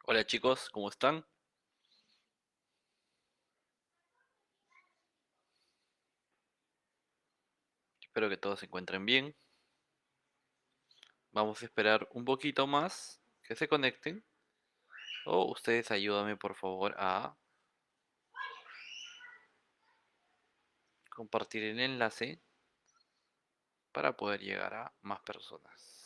Hola chicos, ¿cómo están? Espero que todos se encuentren bien. Vamos a esperar un poquito más que se conecten. O ustedes ayúdame por favor a compartir el enlace para poder llegar a más personas.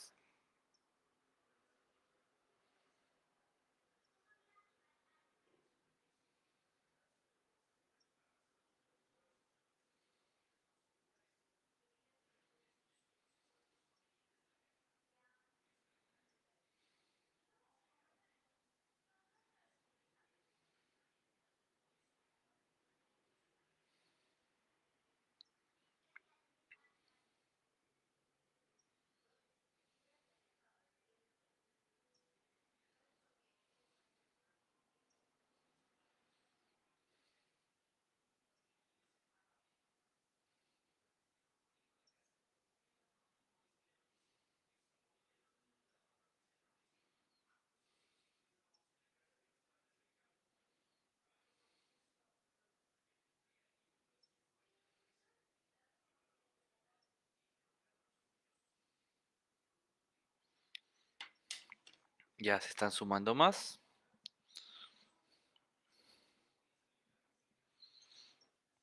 Ya se están sumando más.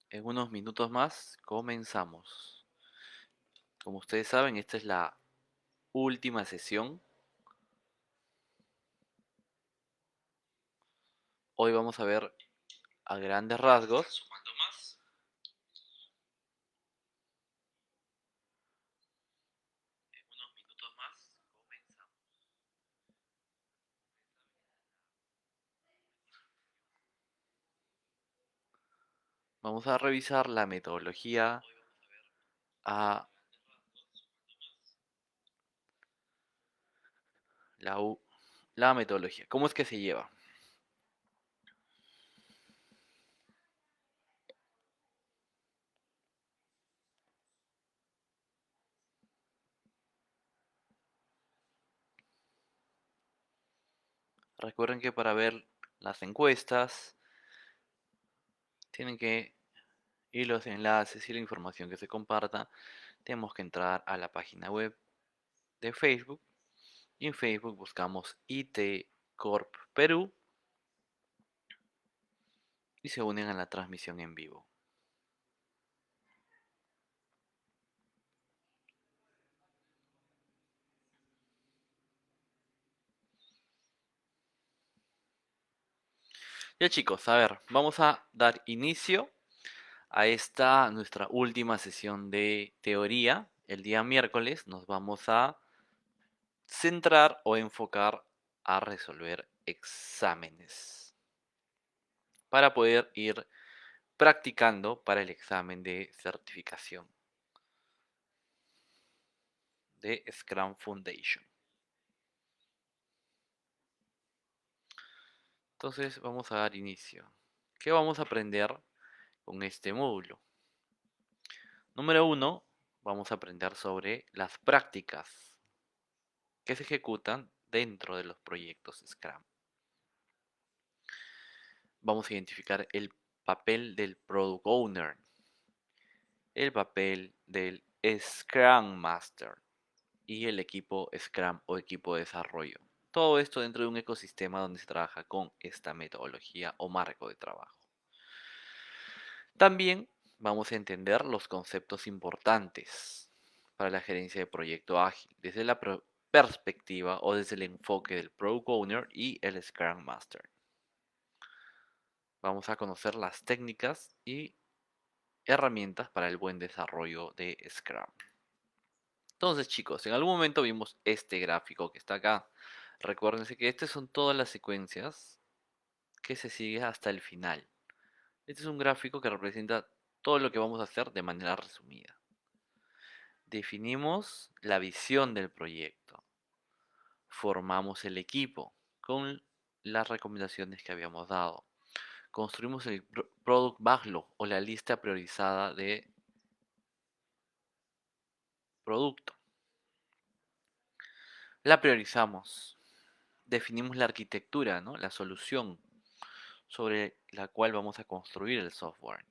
En unos minutos más comenzamos. Como ustedes saben, esta es la última sesión. Hoy vamos a ver a grandes rasgos. En unos minutos más comenzamos. Vamos a revisar la metodología a la, la metodología. ¿Cómo es que se lleva? Recuerden que para ver las encuestas tienen que y los enlaces y la información que se comparta, tenemos que entrar a la página web de Facebook. Y en Facebook buscamos IT Corp Perú y se unen a la transmisión en vivo. Ya chicos, a ver, vamos a dar inicio a esta nuestra última sesión de teoría. El día miércoles nos vamos a centrar o enfocar a resolver exámenes para poder ir practicando para el examen de certificación de Scrum Foundation. Entonces vamos a dar inicio. ¿Qué vamos a aprender con este módulo? Número uno, vamos a aprender sobre las prácticas que se ejecutan dentro de los proyectos Scrum. Vamos a identificar el papel del Product Owner, el papel del Scrum Master y el equipo Scrum o equipo de desarrollo. Todo esto dentro de un ecosistema donde se trabaja con esta metodología o marco de trabajo. También vamos a entender los conceptos importantes para la gerencia de proyecto ágil desde la perspectiva o desde el enfoque del Product Owner y el Scrum Master. Vamos a conocer las técnicas y herramientas para el buen desarrollo de Scrum. Entonces, chicos, en algún momento vimos este gráfico que está acá. Recuérdense que estas son todas las secuencias que se sigue hasta el final. Este es un gráfico que representa todo lo que vamos a hacer de manera resumida. Definimos la visión del proyecto. Formamos el equipo con las recomendaciones que habíamos dado. Construimos el Product Backlog o la lista priorizada de producto. La priorizamos. definimos la arquitectura, ¿no? La solución sobre la cual vamos a construir el software.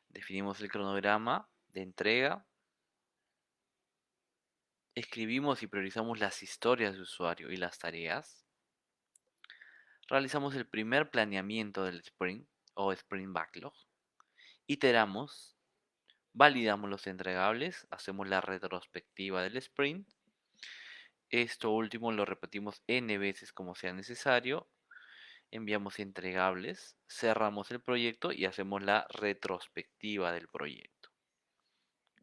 Definimos el cronograma de entrega, escribimos y priorizamos las historias de usuario y las tareas, realizamos el primer planeamiento del sprint o sprint backlog, iteramos, validamos los entregables, hacemos la retrospectiva del sprint. Esto último lo repetimos n veces como sea necesario. Enviamos entregables, cerramos el proyecto y hacemos la retrospectiva del proyecto.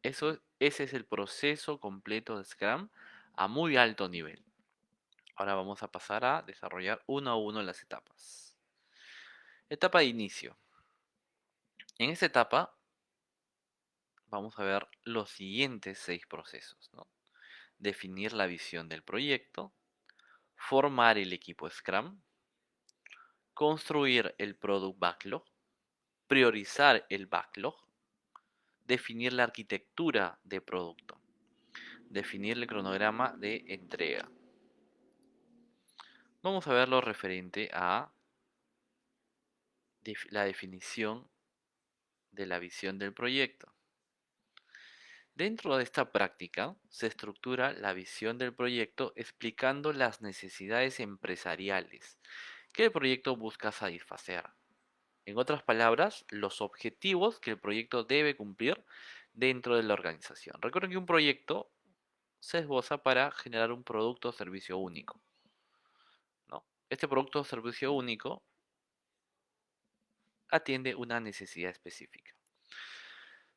Ese es el proceso completo de Scrum a muy alto nivel. Ahora vamos a pasar a desarrollar uno a uno las etapas. Etapa de inicio. En esta etapa vamos a ver los siguientes 6 procesos, ¿no? Definir la visión del proyecto, formar el equipo Scrum, construir el Product Backlog, priorizar el backlog, definir la arquitectura de producto, definir el cronograma de entrega. Vamos a ver lo referente a la definición de la visión del proyecto. Dentro de esta práctica se estructura la visión del proyecto explicando las necesidades empresariales que el proyecto busca satisfacer. En otras palabras, los objetivos que el proyecto debe cumplir dentro de la organización. Recuerden que un proyecto se esboza para generar un producto o servicio único, ¿no? Este producto o servicio único atiende una necesidad específica.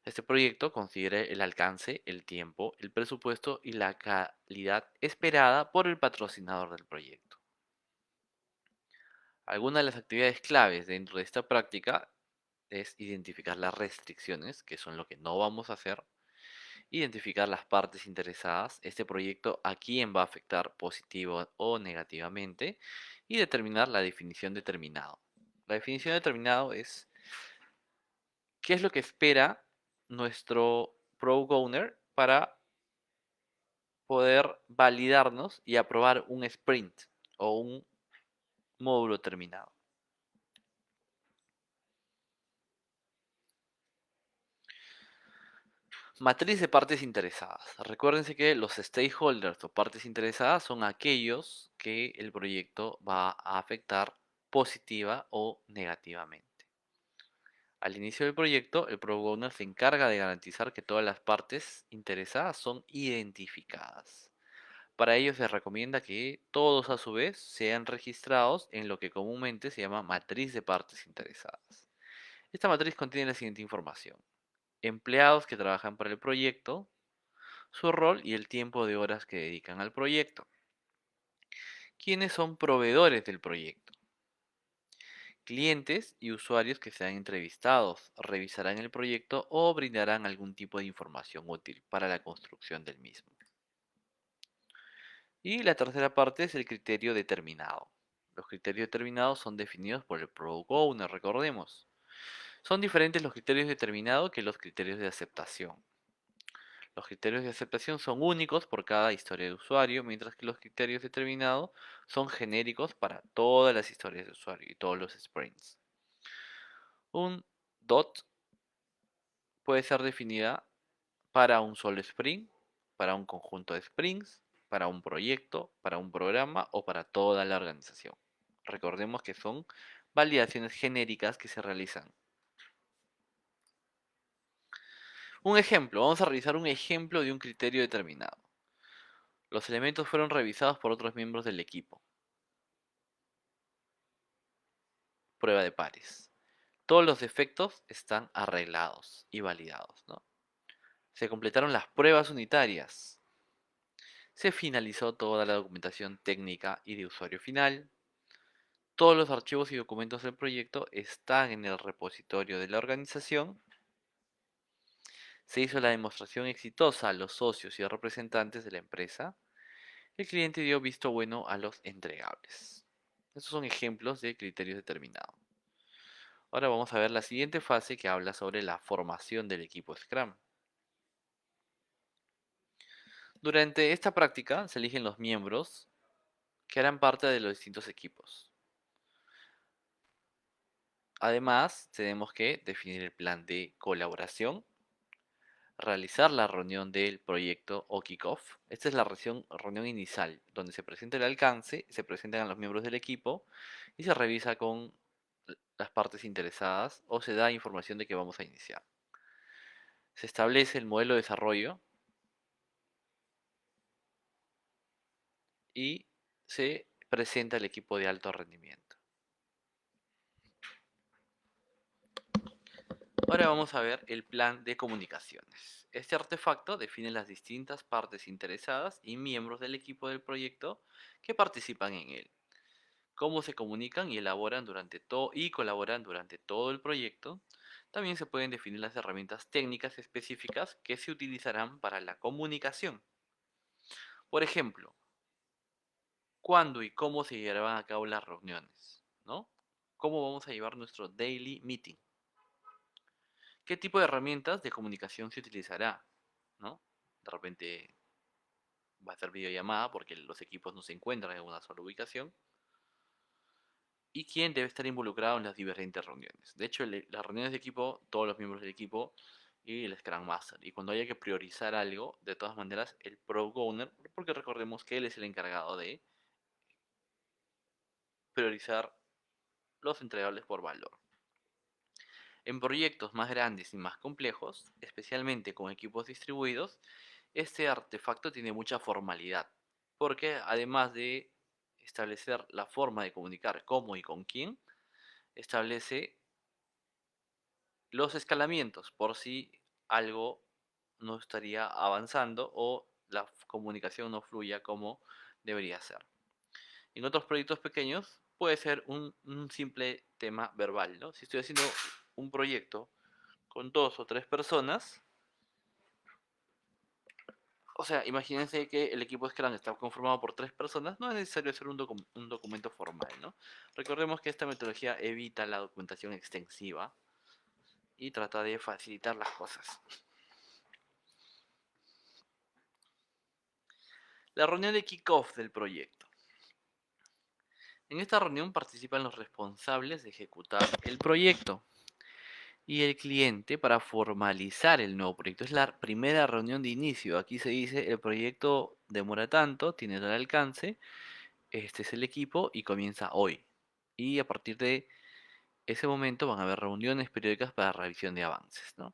Este proyecto considera el alcance, el tiempo, el presupuesto y la calidad esperada por el patrocinador del proyecto. Algunas de las actividades claves dentro de esta práctica es identificar las restricciones, que son lo que no vamos a hacer, identificar las partes interesadas, este proyecto a quién va a afectar positivo o negativamente, y determinar la definición de terminado. La definición de terminado es qué es lo que espera nuestro Product Owner para poder validarnos y aprobar un sprint o un módulo terminado. Matriz de partes interesadas. Recuérdense que los stakeholders o partes interesadas son aquellos que el proyecto va a afectar positiva o negativamente. Al inicio del proyecto, el Product Owner se encarga de garantizar que todas las partes interesadas son identificadas. Para ello se recomienda que todos a su vez sean registrados en lo que comúnmente se llama matriz de partes interesadas. Esta matriz contiene la siguiente información: empleados que trabajan para el proyecto, su rol y el tiempo de horas que dedican al proyecto, quiénes son proveedores del proyecto, clientes y usuarios que sean entrevistados, revisarán el proyecto o brindarán algún tipo de información útil para la construcción del mismo. Y la tercera parte es el criterio determinado. Los criterios determinados son definidos por el Product Owner, recordemos. Son diferentes los criterios determinados que los criterios de aceptación. Los criterios de aceptación son únicos por cada historia de usuario, mientras que los criterios determinados son genéricos para todas las historias de usuario y todos los sprints. Un DOT puede ser definida para un solo sprint, para un conjunto de sprints, para un proyecto, para un programa o para toda la organización. Recordemos que son validaciones genéricas que se realizan. Un ejemplo, vamos a revisar un ejemplo de un criterio determinado. Los elementos fueron revisados por otros miembros del equipo. Prueba de pares. Todos los defectos están arreglados y validados, ¿no? Se completaron las pruebas unitarias. Se finalizó toda la documentación técnica y de usuario final. Todos los archivos y documentos del proyecto están en el repositorio de la organización. Se hizo la demostración exitosa a los socios y a representantes de la empresa. El cliente dio visto bueno a los entregables. Estos son ejemplos de criterios determinados. Ahora vamos a ver la siguiente fase que habla sobre la formación del equipo Scrum. Durante esta práctica se eligen los miembros que harán parte de los distintos equipos. Además, tenemos que definir el plan de colaboración, realizar la reunión del proyecto o kickoff. Esta es la reunión inicial, donde se presenta el alcance, se presentan a los miembros del equipo y se revisa con las partes interesadas o se da información de que vamos a iniciar. Se establece el modelo de desarrollo y se presenta el equipo de alto rendimiento. Ahora vamos a ver el plan de comunicaciones. Este artefacto define las distintas partes interesadas y miembros del equipo del proyecto que participan en él, cómo se comunican y elaboran y colaboran durante todo el proyecto. También se pueden definir las herramientas técnicas específicas que se utilizarán para la comunicación. Por ejemplo, cuándo y cómo se llevarán a cabo las reuniones, ¿no? ¿Cómo vamos a llevar nuestro daily meeting? ¿Qué tipo de herramientas de comunicación se utilizará? ¿No? De repente va a ser videollamada porque los equipos no se encuentran en una sola ubicación. ¿Y quién debe estar involucrado en las diferentes reuniones? De hecho, las reuniones de equipo, todos los miembros del equipo y el Scrum Master. Y cuando haya que priorizar algo, de todas maneras, el Product Owner, porque recordemos que él es el encargado de priorizar los entregables por valor. En proyectos más grandes y más complejos, especialmente con equipos distribuidos, este artefacto tiene mucha formalidad, porque además de establecer la forma de comunicar cómo y con quién, establece los escalamientos por si algo no estaría avanzando o la comunicación no fluya como debería ser. En otros proyectos pequeños puede ser un simple tema verbal, ¿no? Si estoy haciendo un proyecto con 2 o 3 personas, o sea, imagínense que el equipo Scrum está conformado por 3 personas, no es necesario hacer un documento formal, ¿no? Recordemos que esta metodología evita la documentación extensiva y trata de facilitar las cosas. La reunión de kickoff del proyecto. En esta reunión participan los responsables de ejecutar el proyecto y el cliente para formalizar el nuevo proyecto. Es la primera reunión de inicio. Aquí se dice el proyecto demora tanto, tiene tal alcance, este es el equipo y comienza hoy. Y a partir de ese momento van a haber reuniones periódicas para revisión de avances, ¿no?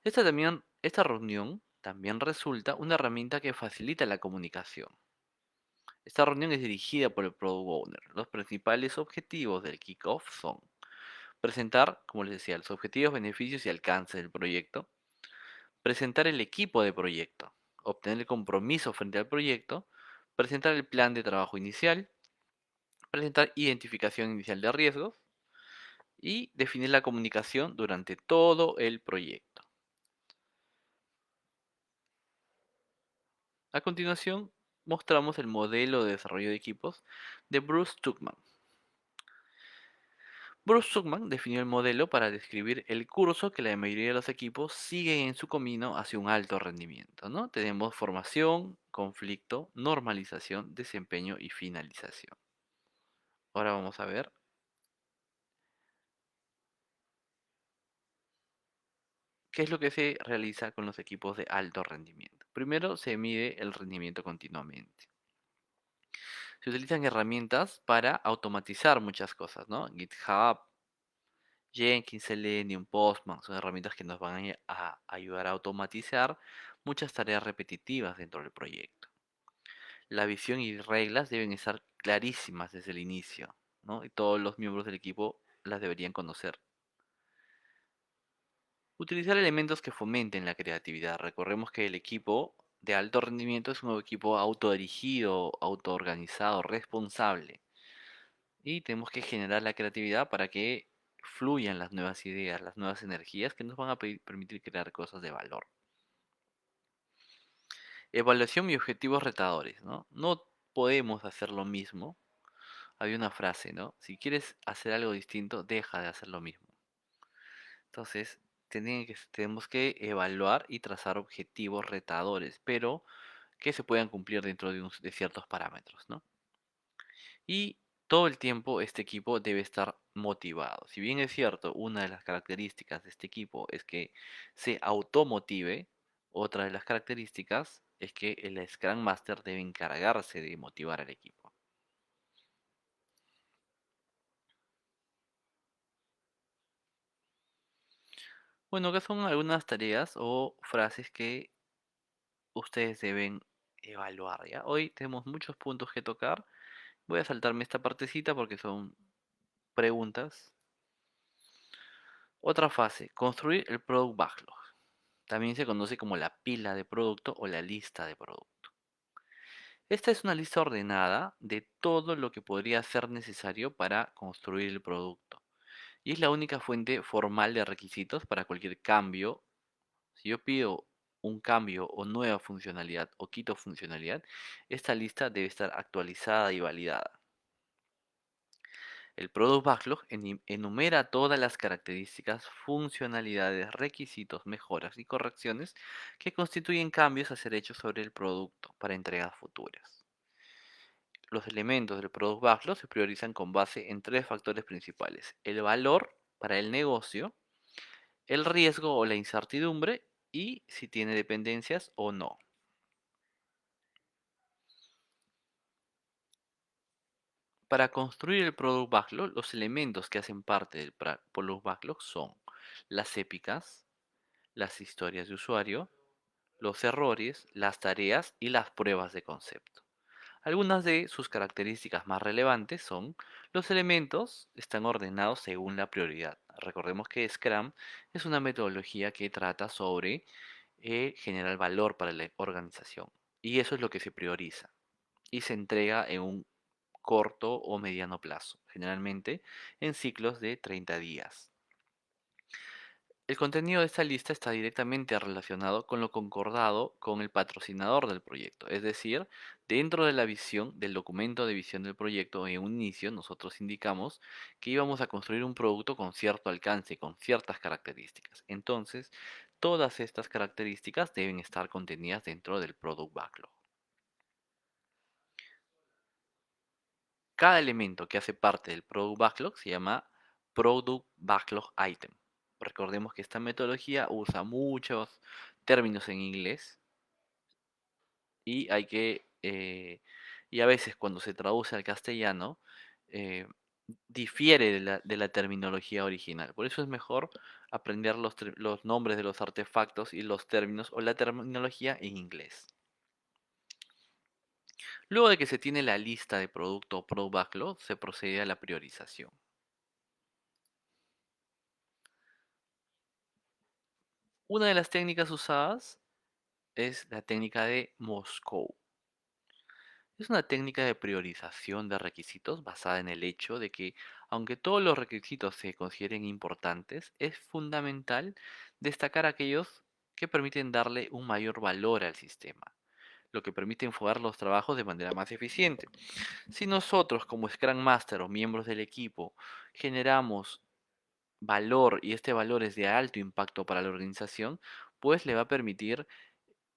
Esta reunión también resulta una herramienta que facilita la comunicación. Esta reunión es dirigida por el Product Owner. Los principales objetivos del kickoff son presentar, como les decía, los objetivos, beneficios y alcances del proyecto, presentar el equipo de proyecto, obtener el compromiso frente al proyecto, presentar el plan de trabajo inicial, presentar identificación inicial de riesgos y definir la comunicación durante todo el proyecto. A continuación, mostramos el modelo de desarrollo de equipos de Bruce Tuckman. Bruce Tuckman definió el modelo para describir el curso que la mayoría de los equipos siguen en su camino hacia un alto rendimiento, ¿no? Tenemos formación, conflicto, normalización, desempeño y finalización. Ahora vamos a ver qué es lo que se realiza con los equipos de alto rendimiento. Primero se mide el rendimiento continuamente. Se utilizan herramientas para automatizar muchas cosas, ¿no? GitHub, Jenkins, Selenium, Postman son herramientas que nos van a ayudar a automatizar muchas tareas repetitivas dentro del proyecto. La visión y reglas deben estar clarísimas desde el inicio, ¿no? Y todos los miembros del equipo las deberían conocer. Utilizar elementos que fomenten la creatividad. Recordemos que el equipo de alto rendimiento es un equipo autodirigido, autoorganizado, responsable. Y tenemos que generar la creatividad para que fluyan las nuevas ideas, las nuevas energías que nos van a permitir crear cosas de valor. Evaluación y objetivos retadores, ¿no? No podemos hacer lo mismo. Había una frase, ¿no? Si quieres hacer algo distinto, deja de hacer lo mismo. Entonces, tenemos que evaluar y trazar objetivos retadores, pero que se puedan cumplir dentro de ciertos parámetros, ¿no? Y todo el tiempo este equipo debe estar motivado. Si bien es cierto, una de las características de este equipo es que se automotive, otra de las características es que el Scrum Master debe encargarse de motivar al equipo. Bueno, acá son algunas tareas o frases que ustedes deben evaluar, ¿ya? Hoy tenemos muchos puntos que tocar. Voy a saltarme esta partecita porque son preguntas. Otra fase, construir el Product Backlog. También se conoce como la pila de producto o la lista de producto. Esta es una lista ordenada de todo lo que podría ser necesario para construir el producto. Y es la única fuente formal de requisitos para cualquier cambio. Si yo pido un cambio o nueva funcionalidad o quito funcionalidad, esta lista debe estar actualizada y validada. El Product Backlog enumera todas las características, funcionalidades, requisitos, mejoras y correcciones que constituyen cambios a ser hechos sobre el producto para entregas futuras. Los elementos del Product Backlog se priorizan con base en tres factores principales: el valor para el negocio, el riesgo o la incertidumbre y si tiene dependencias o no. Para construir el Product Backlog, los elementos que hacen parte del Product Backlog son las épicas, las historias de usuario, los errores, las tareas y las pruebas de concepto. Algunas de sus características más relevantes son: los elementos están ordenados según la prioridad. Recordemos que Scrum es una metodología que trata sobre generar valor para la organización, y eso es lo que se prioriza y se entrega en un corto o mediano plazo, generalmente en ciclos de 30 días. El contenido de esta lista está directamente relacionado con lo concordado con el patrocinador del proyecto, es decir, dentro de la visión del documento de visión del proyecto, en un inicio nosotros indicamos que íbamos a construir un producto con cierto alcance, con ciertas características. Entonces, todas estas características deben estar contenidas dentro del Product Backlog. Cada elemento que hace parte del Product Backlog se llama Product Backlog Item. Recordemos que esta metodología usa muchos términos en inglés y y a veces cuando se traduce al castellano, eh, difiere de la terminología original. Por eso es mejor aprender los nombres de los artefactos y los términos o la terminología en inglés. Luego de que se tiene la lista de producto o Product Backlog, se procede a la priorización. Una de las técnicas usadas es la técnica de Moscow. Es una técnica de priorización de requisitos basada en el hecho de que, aunque todos los requisitos se consideren importantes, es fundamental destacar aquellos que permiten darle un mayor valor al sistema, lo que permite enfocar los trabajos de manera más eficiente. Si nosotros, como Scrum Master o miembros del equipo, generamos valor y este valor es de alto impacto para la organización, pues le va a permitir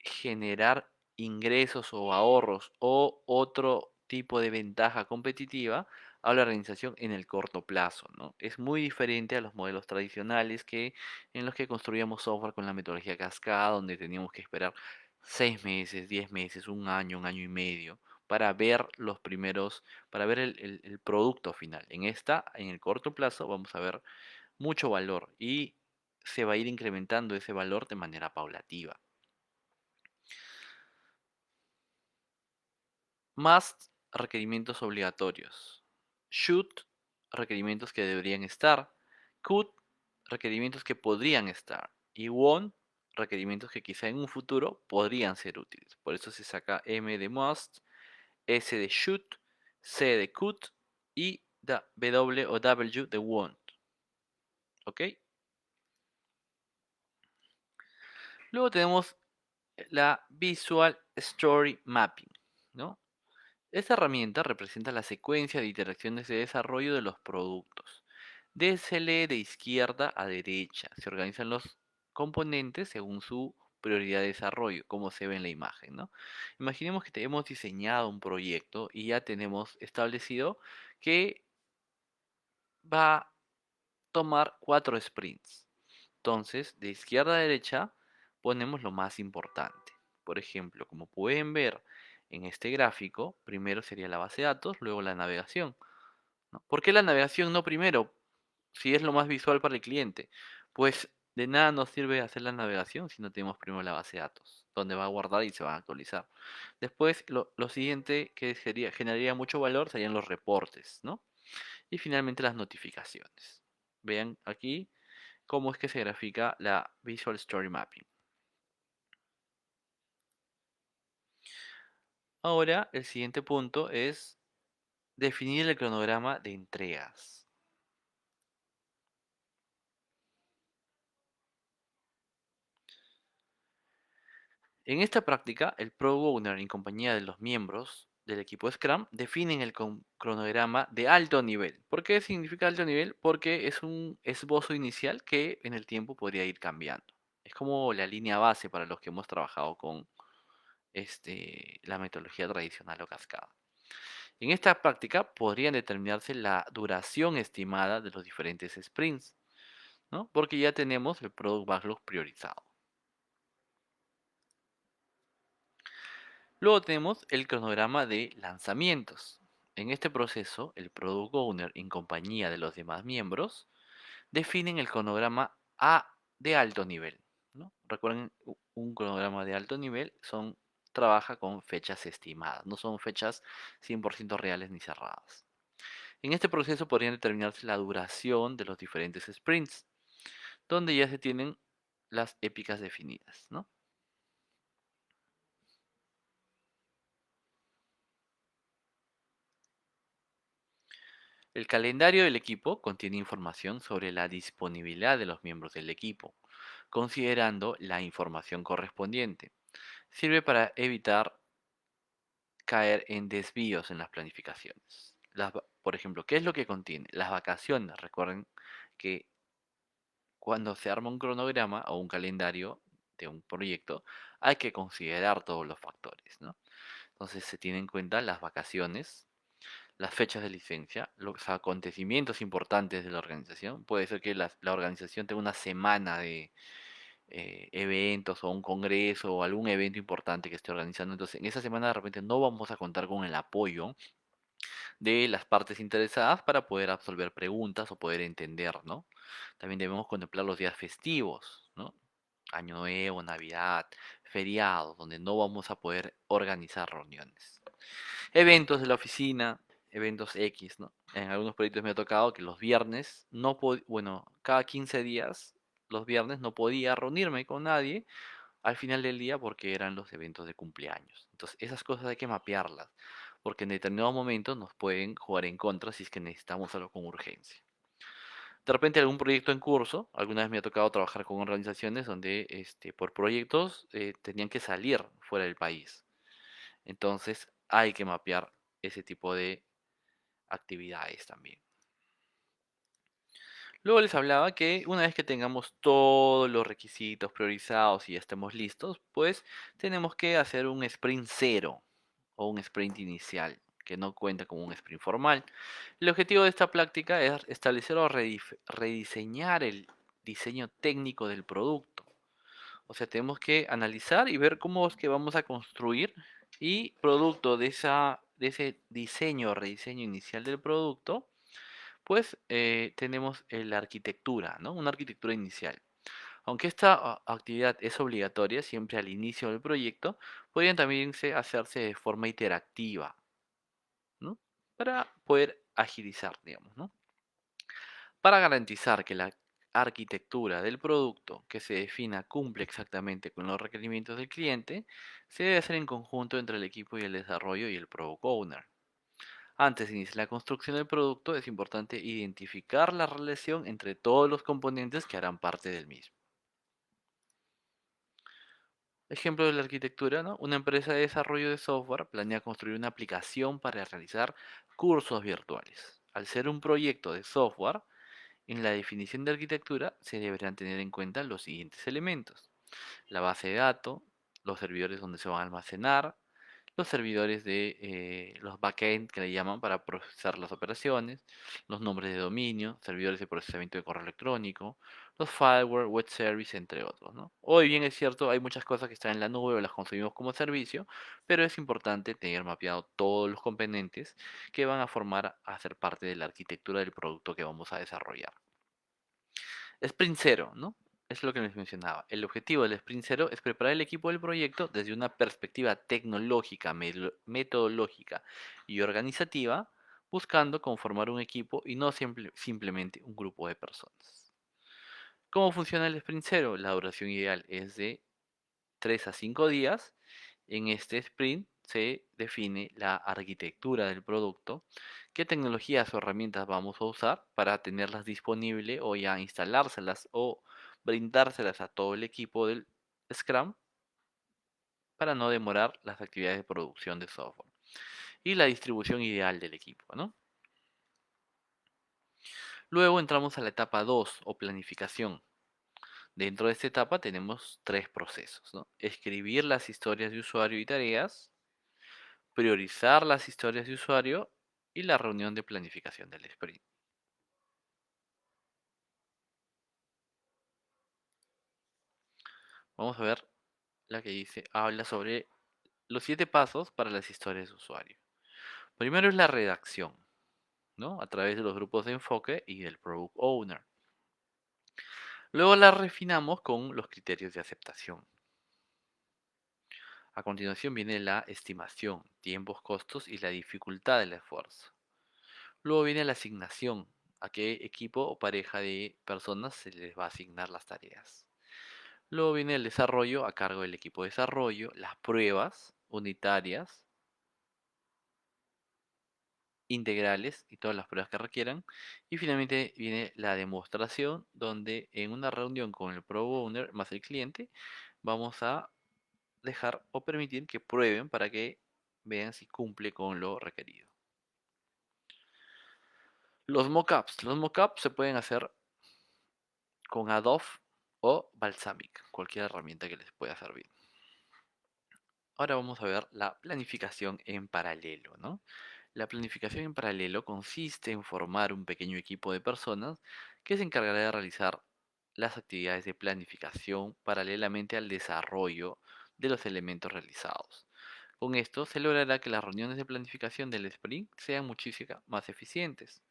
generar ingresos o ahorros o otro tipo de ventaja competitiva a la organización en el corto plazo, ¿no? Es muy diferente a los modelos tradicionales en los que construíamos software con la metodología cascada, donde teníamos que esperar 6 meses, 10 meses, un año y medio, para ver para ver el producto final. En el corto plazo, vamos a ver mucho valor y se va a ir incrementando ese valor de manera paulativa. Must, requerimientos obligatorios. Should, requerimientos que deberían estar. Could, requerimientos que podrían estar. Y want, requerimientos que quizá en un futuro podrían ser útiles. Por eso se saca M de must, S de should, C de could y W o W de want. ¿Ok? Luego tenemos la Visual Story Mapping, ¿no? Esta herramienta representa la secuencia de iteraciones de desarrollo de los productos. Désele de izquierda a derecha. Se organizan los componentes según su prioridad de desarrollo, como se ve en la imagen, ¿no? Imaginemos que hemos diseñado un proyecto y ya tenemos establecido que va a tomar 4 sprints. Entonces, de izquierda a derecha ponemos lo más importante. Por ejemplo, como pueden ver en este gráfico, primero sería la base de datos, luego la navegación, ¿no? ¿Por qué la navegación no primero? Si es lo más visual para el cliente. Pues de nada nos sirve hacer la navegación si no tenemos primero la base de datos, donde va a guardar y se va a actualizar. Después, lo siguiente que generaría mucho valor serían los reportes, ¿no? Y finalmente las notificaciones. Vean aquí cómo es que se grafica la Visual Story Mapping. Ahora, el siguiente punto es definir el cronograma de entregas. En esta práctica, el Product Owner en compañía de los miembros del equipo Scrum definen el cronograma de alto nivel. ¿Por qué significa alto nivel? Porque es un esbozo inicial que en el tiempo podría ir cambiando. Es como la línea base para los que hemos trabajado con la metodología tradicional o cascada. En esta práctica podrían determinarse la duración estimada de los diferentes sprints, ¿no? Porque ya tenemos el Product Backlog priorizado. Luego tenemos el cronograma de lanzamientos. En este proceso, el Product Owner, en compañía de los demás miembros, definen el cronograma de alto nivel, ¿no? Recuerden, un cronograma de alto nivel trabaja con fechas estimadas, no son fechas 100% reales ni cerradas. En este proceso podrían determinarse la duración de los diferentes sprints, donde ya se tienen las épicas definidas, ¿no? El calendario del equipo contiene información sobre la disponibilidad de los miembros del equipo, considerando la información correspondiente. Sirve para evitar caer en desvíos en las planificaciones. Por ejemplo, ¿qué es lo que contiene? Las vacaciones. Recuerden que cuando se arma un cronograma o un calendario de un proyecto, hay que considerar todos los factores, ¿no? Entonces se tienen en cuenta las vacaciones, las fechas de licencia, los acontecimientos importantes de la organización. Puede ser que la organización tenga una semana de eventos o un congreso o algún evento importante que esté organizando. Entonces, en esa semana de repente no vamos a contar con el apoyo de las partes interesadas para poder absolver preguntas o poder entender, ¿no? También debemos contemplar los días festivos, ¿no? Año Nuevo, Navidad, feriados, donde no vamos a poder organizar reuniones. Eventos de la oficina, eventos X, ¿no? En algunos proyectos me ha tocado que los viernes bueno, cada 15 días, los viernes no podía reunirme con nadie al final del día porque eran los eventos de cumpleaños. Entonces, esas cosas hay que mapearlas, porque en determinados momentos nos pueden jugar en contra si es que necesitamos algo con urgencia. De repente algún proyecto en curso, alguna vez me ha tocado trabajar con organizaciones donde por proyectos tenían que salir fuera del país. Entonces hay que mapear ese tipo de actividades también. Luego les hablaba que una vez que tengamos todos los requisitos priorizados y ya estemos listos, pues tenemos que hacer un sprint cero o un sprint inicial, que no cuenta como un sprint formal. El objetivo de esta práctica es establecer o rediseñar el diseño técnico del producto. O sea, tenemos que analizar y ver cómo es que vamos a construir y producto de ese diseño o rediseño inicial del producto, pues tenemos la arquitectura, ¿no? Una arquitectura inicial. Aunque esta actividad es obligatoria siempre al inicio del proyecto, podrían también hacerse de forma iterativa, ¿no? Para poder agilizar, digamos, ¿no? Para garantizar que la arquitectura del producto que se defina cumple exactamente con los requerimientos del cliente, se debe hacer en conjunto entre el equipo y el desarrollo y el Product Owner. Antes de iniciar la construcción del producto, es importante identificar la relación entre todos los componentes que harán parte del mismo. Ejemplo de la arquitectura, ¿no? Una empresa de desarrollo de software planea construir una aplicación para realizar cursos virtuales. Al ser un proyecto de software, en la definición de arquitectura se deberán tener en cuenta los siguientes elementos. La base de datos, los servidores donde se van a almacenar, los servidores de los backend que le llaman para procesar las operaciones, los nombres de dominio, servidores de procesamiento de correo electrónico, los fireware, web service, entre otros, ¿no? Hoy bien es cierto, hay muchas cosas que están en la nube o las consumimos como servicio, pero es importante tener mapeado todos los componentes que van a formar a ser parte de la arquitectura del producto que vamos a desarrollar. Sprint cero, ¿no? Es lo que les mencionaba. El objetivo del Sprint cero es preparar el equipo del proyecto desde una perspectiva tecnológica, metodológica y organizativa, buscando conformar un equipo y no simplemente un grupo de personas. ¿Cómo funciona el Sprint cero? La duración ideal es de 3 a 5 días. En este sprint se define la arquitectura del producto, qué tecnologías o herramientas vamos a usar para tenerlas disponibles o ya instalárselas o brindárselas a todo el equipo del Scrum para no demorar las actividades de producción de software. Y la distribución ideal del equipo, ¿no? Luego entramos a la etapa 2 o planificación. Dentro de esta etapa tenemos tres procesos, ¿no? Escribir las historias de usuario y tareas, priorizar las historias de usuario y la reunión de planificación del sprint. Vamos a ver la que dice, habla sobre los 7 pasos para las historias de usuario. Primero es la redacción, ¿no? A través de los grupos de enfoque y del Product Owner. Luego la refinamos con los criterios de aceptación. A continuación viene la estimación, tiempos, costos y la dificultad del esfuerzo. Luego viene la asignación, a qué equipo o pareja de personas se les va a asignar las tareas. Luego viene el desarrollo a cargo del equipo de desarrollo, las pruebas unitarias, integrales y todas las pruebas que requieran. Y finalmente viene la demostración, donde en una reunión con el Product Owner más el cliente, vamos a dejar o permitir que prueben para que vean si cumple con lo requerido. Los mockups. Los mockups se pueden hacer con Adobe o Balsamiq, cualquier herramienta que les pueda servir. Ahora vamos a ver la planificación en paralelo, ¿no? La planificación en paralelo consiste en formar un pequeño equipo de personas que se encargará de realizar las actividades de planificación paralelamente al desarrollo de los elementos realizados. Con esto se logrará que las reuniones de planificación del sprint sean muchísimo más eficientes.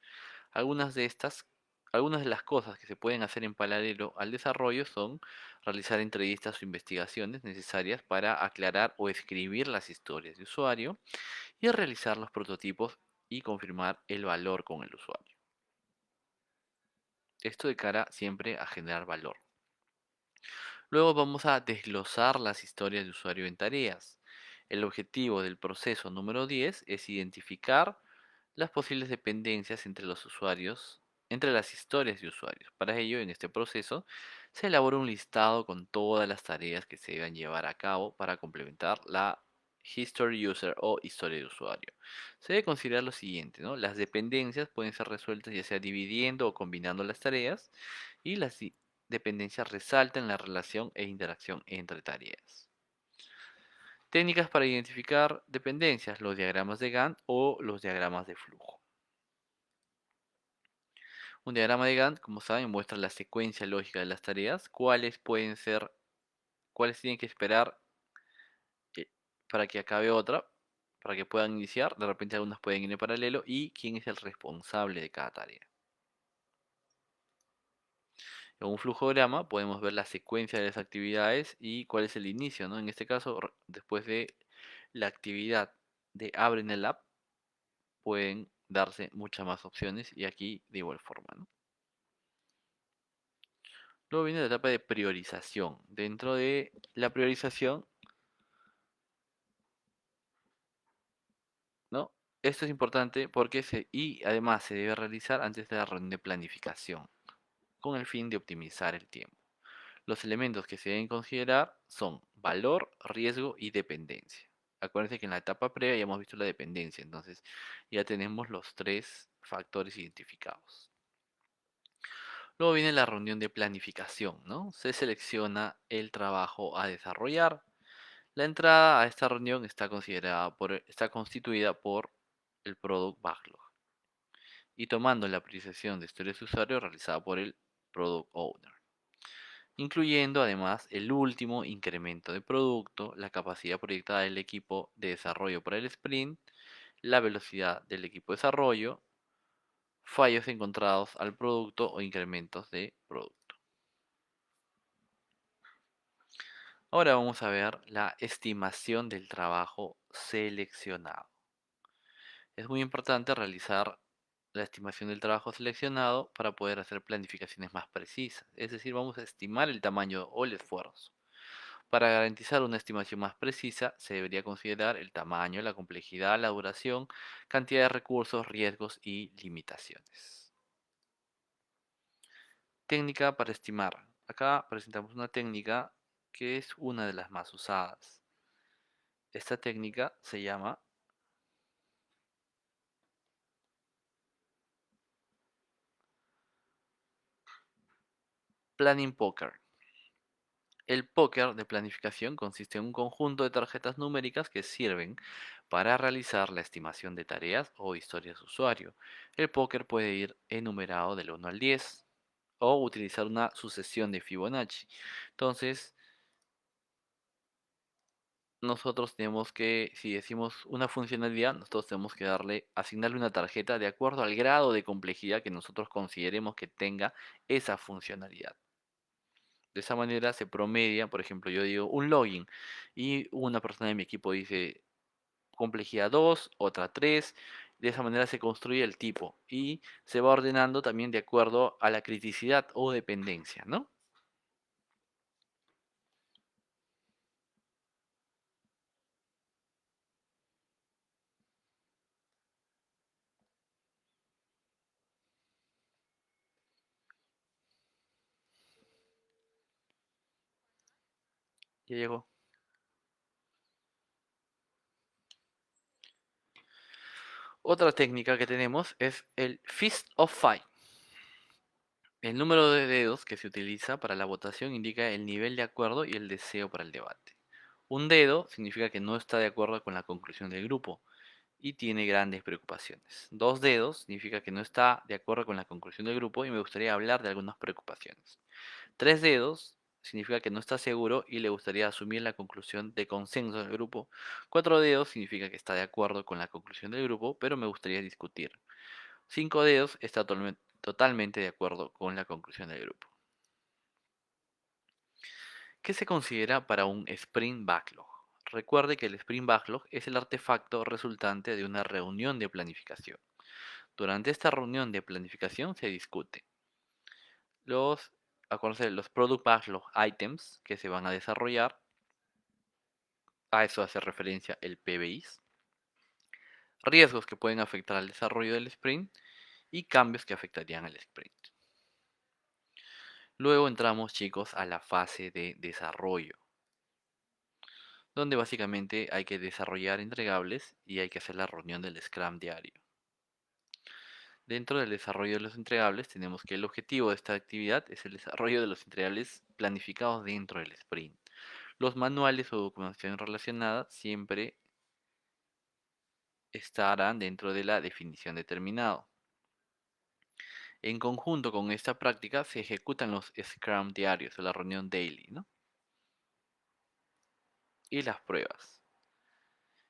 Algunas de estas, algunas de las cosas que se pueden hacer en paralelo al desarrollo son realizar entrevistas o investigaciones necesarias para aclarar o escribir las historias de usuario y realizar los prototipos y confirmar el valor con el usuario. Esto de cara siempre a generar valor. Luego vamos a desglosar las historias de usuario en tareas. El objetivo del proceso número 10 es identificar las posibles dependencias entre los usuarios, entre las historias de usuarios. Para ello, en este proceso, se elabora un listado con todas las tareas que se deben llevar a cabo para complementar la History User o historia de usuario. Se debe considerar lo siguiente, ¿no? Las dependencias pueden ser resueltas ya sea dividiendo o combinando las tareas y las dependencias resaltan la relación e interacción entre tareas. Técnicas para identificar dependencias, los diagramas de Gantt o los diagramas de flujo. Un diagrama de Gantt, como saben, muestra la secuencia lógica de las tareas, cuáles pueden ser, cuáles tienen que esperar eh, para que acabe otra, para que puedan iniciar. De repente algunas pueden ir en paralelo y quién es el responsable de cada tarea. En un flujograma podemos ver la secuencia de las actividades y cuál es el inicio, ¿no? En este caso, después de la actividad de abren el app, pueden darse muchas más opciones y aquí de igual forma, ¿no? Luego viene la etapa de priorización. Dentro de la priorización, ¿no? Esto es importante porque y además se debe realizar antes de la reunión de planificación, con el fin de optimizar el tiempo. Los elementos que se deben considerar son valor, riesgo y dependencia. Acuérdense que en la etapa previa ya hemos visto la dependencia, entonces ya tenemos los tres factores identificados. Luego viene la reunión de planificación, ¿no? Se selecciona el trabajo a desarrollar. La entrada a esta reunión está constituida por el Product Backlog y tomando la priorización de historias de usuario realizada por el Product Owner, incluyendo además el último incremento de producto, la capacidad proyectada del equipo de desarrollo para el sprint, la velocidad del equipo de desarrollo, fallos encontrados al producto o incrementos de producto. Ahora vamos a ver la estimación del trabajo seleccionado. Es muy importante realizar la estimación del trabajo seleccionado para poder hacer planificaciones más precisas. Es decir, vamos a estimar el tamaño o el esfuerzo. Para garantizar una estimación más precisa, se debería considerar el tamaño, la complejidad, la duración, cantidad de recursos, riesgos y limitaciones. Técnica para estimar. Acá presentamos una técnica que es una de las más usadas. Esta técnica se llama Planning Poker. El póker de planificación consiste en un conjunto de tarjetas numéricas que sirven para realizar la estimación de tareas o historias de usuario. El póker puede ir enumerado del 1 al 10 o utilizar una sucesión de Fibonacci. Entonces, nosotros tenemos que, si decimos una funcionalidad, nosotros tenemos que asignarle una tarjeta de acuerdo al grado de complejidad que nosotros consideremos que tenga esa funcionalidad. De esa manera se promedia, por ejemplo, yo digo un login y una persona de mi equipo dice complejidad 2, otra 3. De esa manera se construye el tipo y se va ordenando también de acuerdo a la criticidad o dependencia, ¿no? Ya llegó. Otra técnica que tenemos es el Fist of Five. El número de dedos que se utiliza para la votación indica el nivel de acuerdo y el deseo para el debate. Un dedo significa que no está de acuerdo con la conclusión del grupo y tiene grandes preocupaciones. Dos dedos significa que no está de acuerdo con la conclusión del grupo y me gustaría hablar de algunas preocupaciones. Tres dedos significa que no está seguro y le gustaría asumir la conclusión de consenso del grupo. Cuatro dedos significa que está de acuerdo con la conclusión del grupo, pero me gustaría discutir. Cinco dedos está totalmente de acuerdo con la conclusión del grupo. ¿Qué se considera para un sprint backlog? Recuerde que el sprint backlog es el artefacto resultante de una reunión de planificación. Durante esta reunión de planificación se discute los, acuérdense, los Product Backlog Items que se van a desarrollar, a eso hace referencia el PBIs, riesgos que pueden afectar al desarrollo del sprint y cambios que afectarían al sprint. Luego entramos, chicos, a la fase de desarrollo, donde básicamente hay que desarrollar entregables y hay que hacer la reunión del Scrum diario. Dentro del desarrollo de los entregables tenemos que el objetivo de esta actividad es el desarrollo de los entregables planificados dentro del sprint. Los manuales o documentación relacionada siempre estarán dentro de la definición determinado. En conjunto con esta práctica se ejecutan los Scrum diarios o la reunión daily, ¿no? Y las pruebas.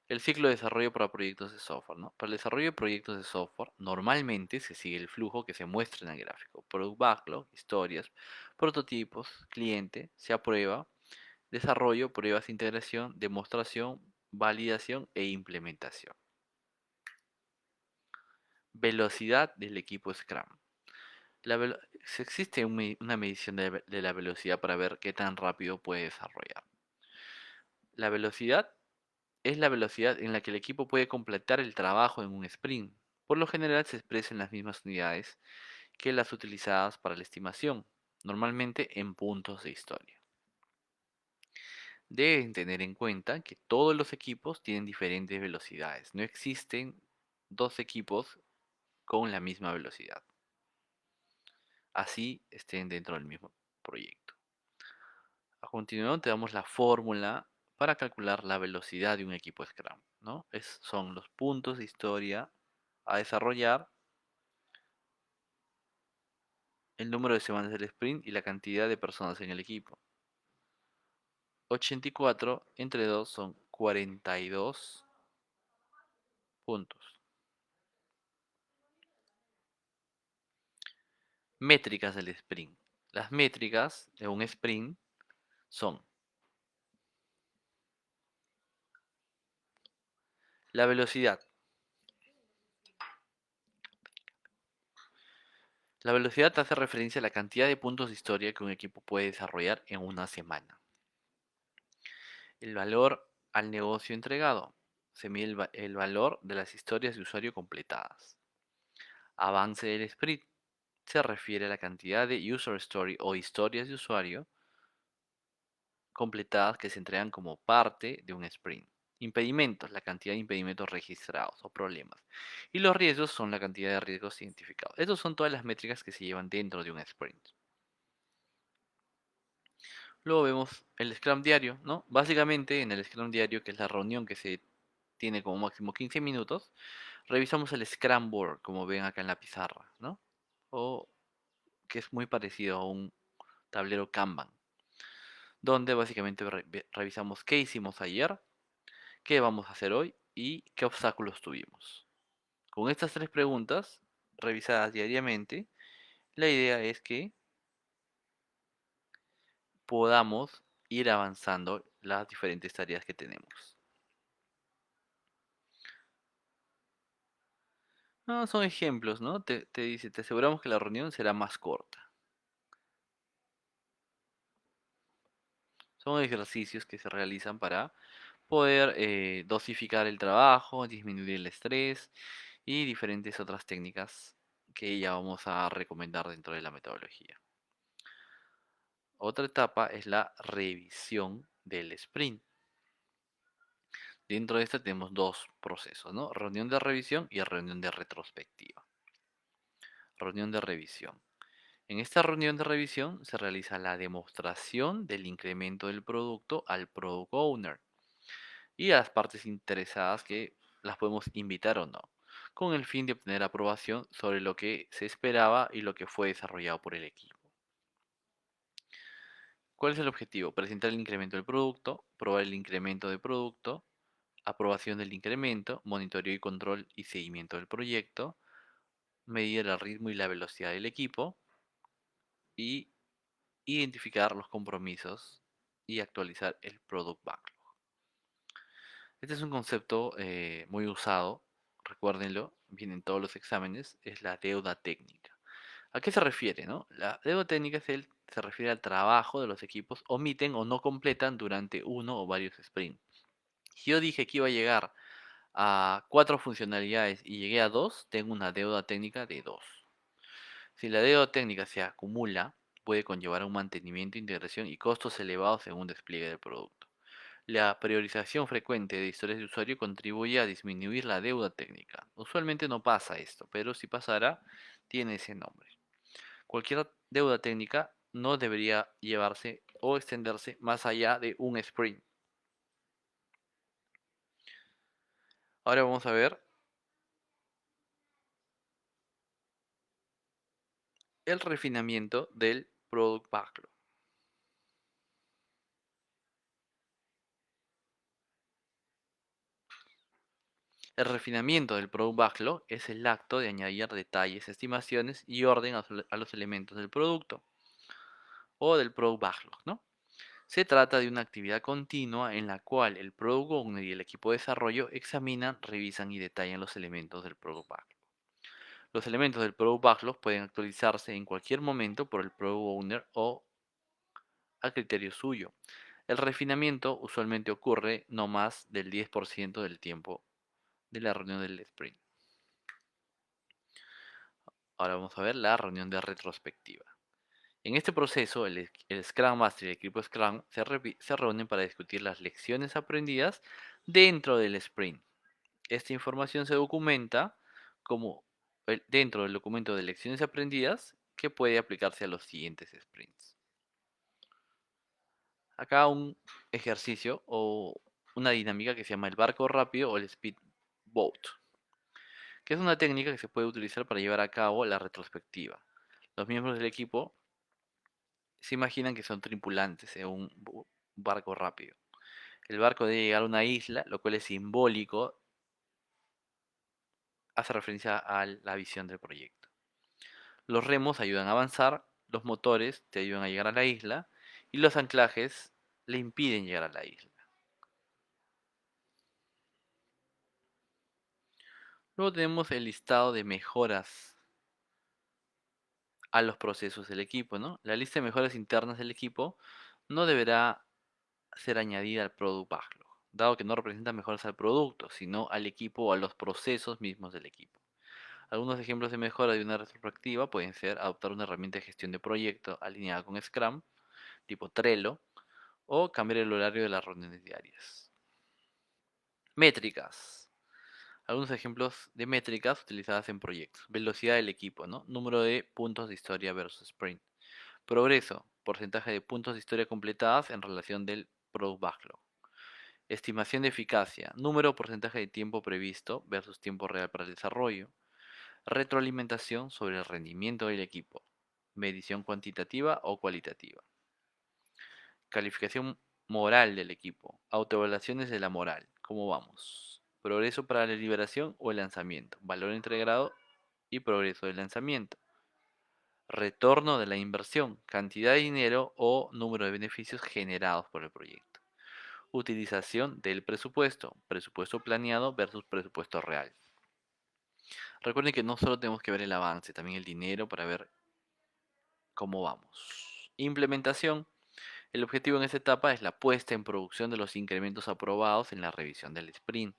El ciclo de desarrollo para proyectos de software, ¿no? Para el desarrollo de proyectos de software, normalmente se sigue el flujo que se muestra en el gráfico. Product Backlog, historias, prototipos, cliente, se aprueba, desarrollo, pruebas de integración, demostración, validación e implementación. Velocidad del equipo Scrum. Existe una medición de la velocidad para ver qué tan rápido puede desarrollar. La velocidad es la velocidad en la que el equipo puede completar el trabajo en un sprint. Por lo general se expresa en las mismas unidades que las utilizadas para la estimación, normalmente en puntos de historia. Deben tener en cuenta que todos los equipos tienen diferentes velocidades. No existen dos equipos con la misma velocidad. así estén dentro del mismo proyecto. A continuación te damos la fórmula para calcular la velocidad de un equipo Scrum, ¿no? Son los puntos de historia a desarrollar, el número de semanas del sprint y la cantidad de personas en el equipo. 84 entre 2 son 42 puntos. Métricas del sprint. Las métricas de un sprint son la velocidad. La velocidad hace referencia a la cantidad de puntos de historia que un equipo puede desarrollar en una semana. El valor al negocio entregado. Se mide el valor de las historias de usuario completadas. Avance del sprint. Se refiere a la cantidad de user story o historias de usuario completadas que se entregan como parte de un sprint. Impedimentos, la cantidad de impedimentos registrados o problemas. Y los riesgos son la cantidad de riesgos identificados. Estas son todas las métricas que se llevan dentro de un sprint. Luego vemos el Scrum diario, ¿no? Básicamente en el Scrum diario, que es la reunión que se tiene como máximo 15 minutos, revisamos el Scrum Board, como ven acá en la pizarra, ¿no? O que es muy parecido a un tablero Kanban, donde básicamente revisamos qué hicimos ayer, qué vamos a hacer hoy y qué obstáculos tuvimos. Con estas tres preguntas, revisadas diariamente, la idea es que podamos ir avanzando las diferentes tareas que tenemos. No, son ejemplos, ¿no? Te dice, te aseguramos que la reunión será más corta. Son ejercicios que se realizan para poder dosificar el trabajo, disminuir el estrés y diferentes otras técnicas que ya vamos a recomendar dentro de la metodología. Otra etapa es la revisión del sprint. Dentro de esta tenemos dos procesos, ¿no? Reunión de revisión y reunión de retrospectiva. Reunión de revisión. En esta reunión de revisión se realiza la demostración del incremento del producto al Product Owner y a las partes interesadas que las podemos invitar o no, con el fin de obtener aprobación sobre lo que se esperaba y lo que fue desarrollado por el equipo. ¿Cuál es el objetivo? Presentar el incremento del producto, probar el incremento del producto, aprobación del incremento, monitoreo y control y seguimiento del proyecto, medir el ritmo y la velocidad del equipo y identificar los compromisos y actualizar el Product Backlog. Este es un concepto muy usado, recuérdenlo, viene en todos los exámenes, es la deuda técnica. ¿A qué se refiere, no? La deuda técnica se refiere al trabajo de los equipos omiten o no completan durante uno o varios sprints. Si yo dije que iba a llegar a 4 funcionalidades y llegué a 2, tengo una deuda técnica de 2. Si la deuda técnica se acumula, puede conllevar a un mantenimiento, integración y costos elevados en un despliegue del producto. La priorización frecuente de historias de usuario contribuye a disminuir la deuda técnica. Usualmente no pasa esto, pero si pasara, tiene ese nombre. Cualquier deuda técnica no debería llevarse o extenderse más allá de un sprint. Ahora vamos a ver el refinamiento del Product Backlog. El refinamiento del Product Backlog es el acto de añadir detalles, estimaciones y orden a los elementos del producto o del Product Backlog, ¿no? Se trata de una actividad continua en la cual el Product Owner y el equipo de desarrollo examinan, revisan y detallan los elementos del Product Backlog. Los elementos del Product Backlog pueden actualizarse en cualquier momento por el Product Owner o a criterio suyo. El refinamiento usualmente ocurre no más del 10% del tiempo de la reunión del sprint. Ahora vamos a ver la reunión de retrospectiva. En este proceso, el Scrum Master y el equipo Scrum se reúnen para discutir las lecciones aprendidas dentro del sprint. Esta información se documenta como dentro del documento de lecciones aprendidas que puede aplicarse a los siguientes sprints. Acá un ejercicio o una dinámica que se llama el barco rápido o el speed boat, que es una técnica que se puede utilizar para llevar a cabo la retrospectiva. Los miembros del equipo se imaginan que son tripulantes en un barco rápido. El barco debe llegar a una isla, lo cual es simbólico, hace referencia a la visión del proyecto. Los remos ayudan a avanzar, los motores te ayudan a llegar a la isla y los anclajes le impiden llegar a la isla. Luego tenemos el listado de mejoras a los procesos del equipo, ¿no? La lista de mejoras internas del equipo no deberá ser añadida al Product Backlog, dado que no representa mejoras al producto, sino al equipo o a los procesos mismos del equipo. Algunos ejemplos de mejora de una retrospectiva pueden ser adoptar una herramienta de gestión de proyecto alineada con Scrum, tipo Trello, o cambiar el horario de las reuniones diarias. Métricas. Algunos ejemplos de métricas utilizadas en proyectos. Velocidad del equipo, ¿no? Número de puntos de historia versus sprint. Progreso, porcentaje de puntos de historia completadas en relación del Product Backlog. Estimación de eficacia, número o porcentaje de tiempo previsto versus tiempo real para el desarrollo. Retroalimentación sobre el rendimiento del equipo. Medición cuantitativa o cualitativa. Calificación moral del equipo. Autoevaluaciones de la moral. ¿Cómo vamos? Progreso para la liberación o el lanzamiento. Valor integrado y progreso del lanzamiento. Retorno de la inversión. Cantidad de dinero o número de beneficios generados por el proyecto. Utilización del presupuesto. Presupuesto planeado versus presupuesto real. Recuerden que no solo tenemos que ver el avance, también el dinero para ver cómo vamos. Implementación. El objetivo en esta etapa es la puesta en producción de los incrementos aprobados en la revisión del sprint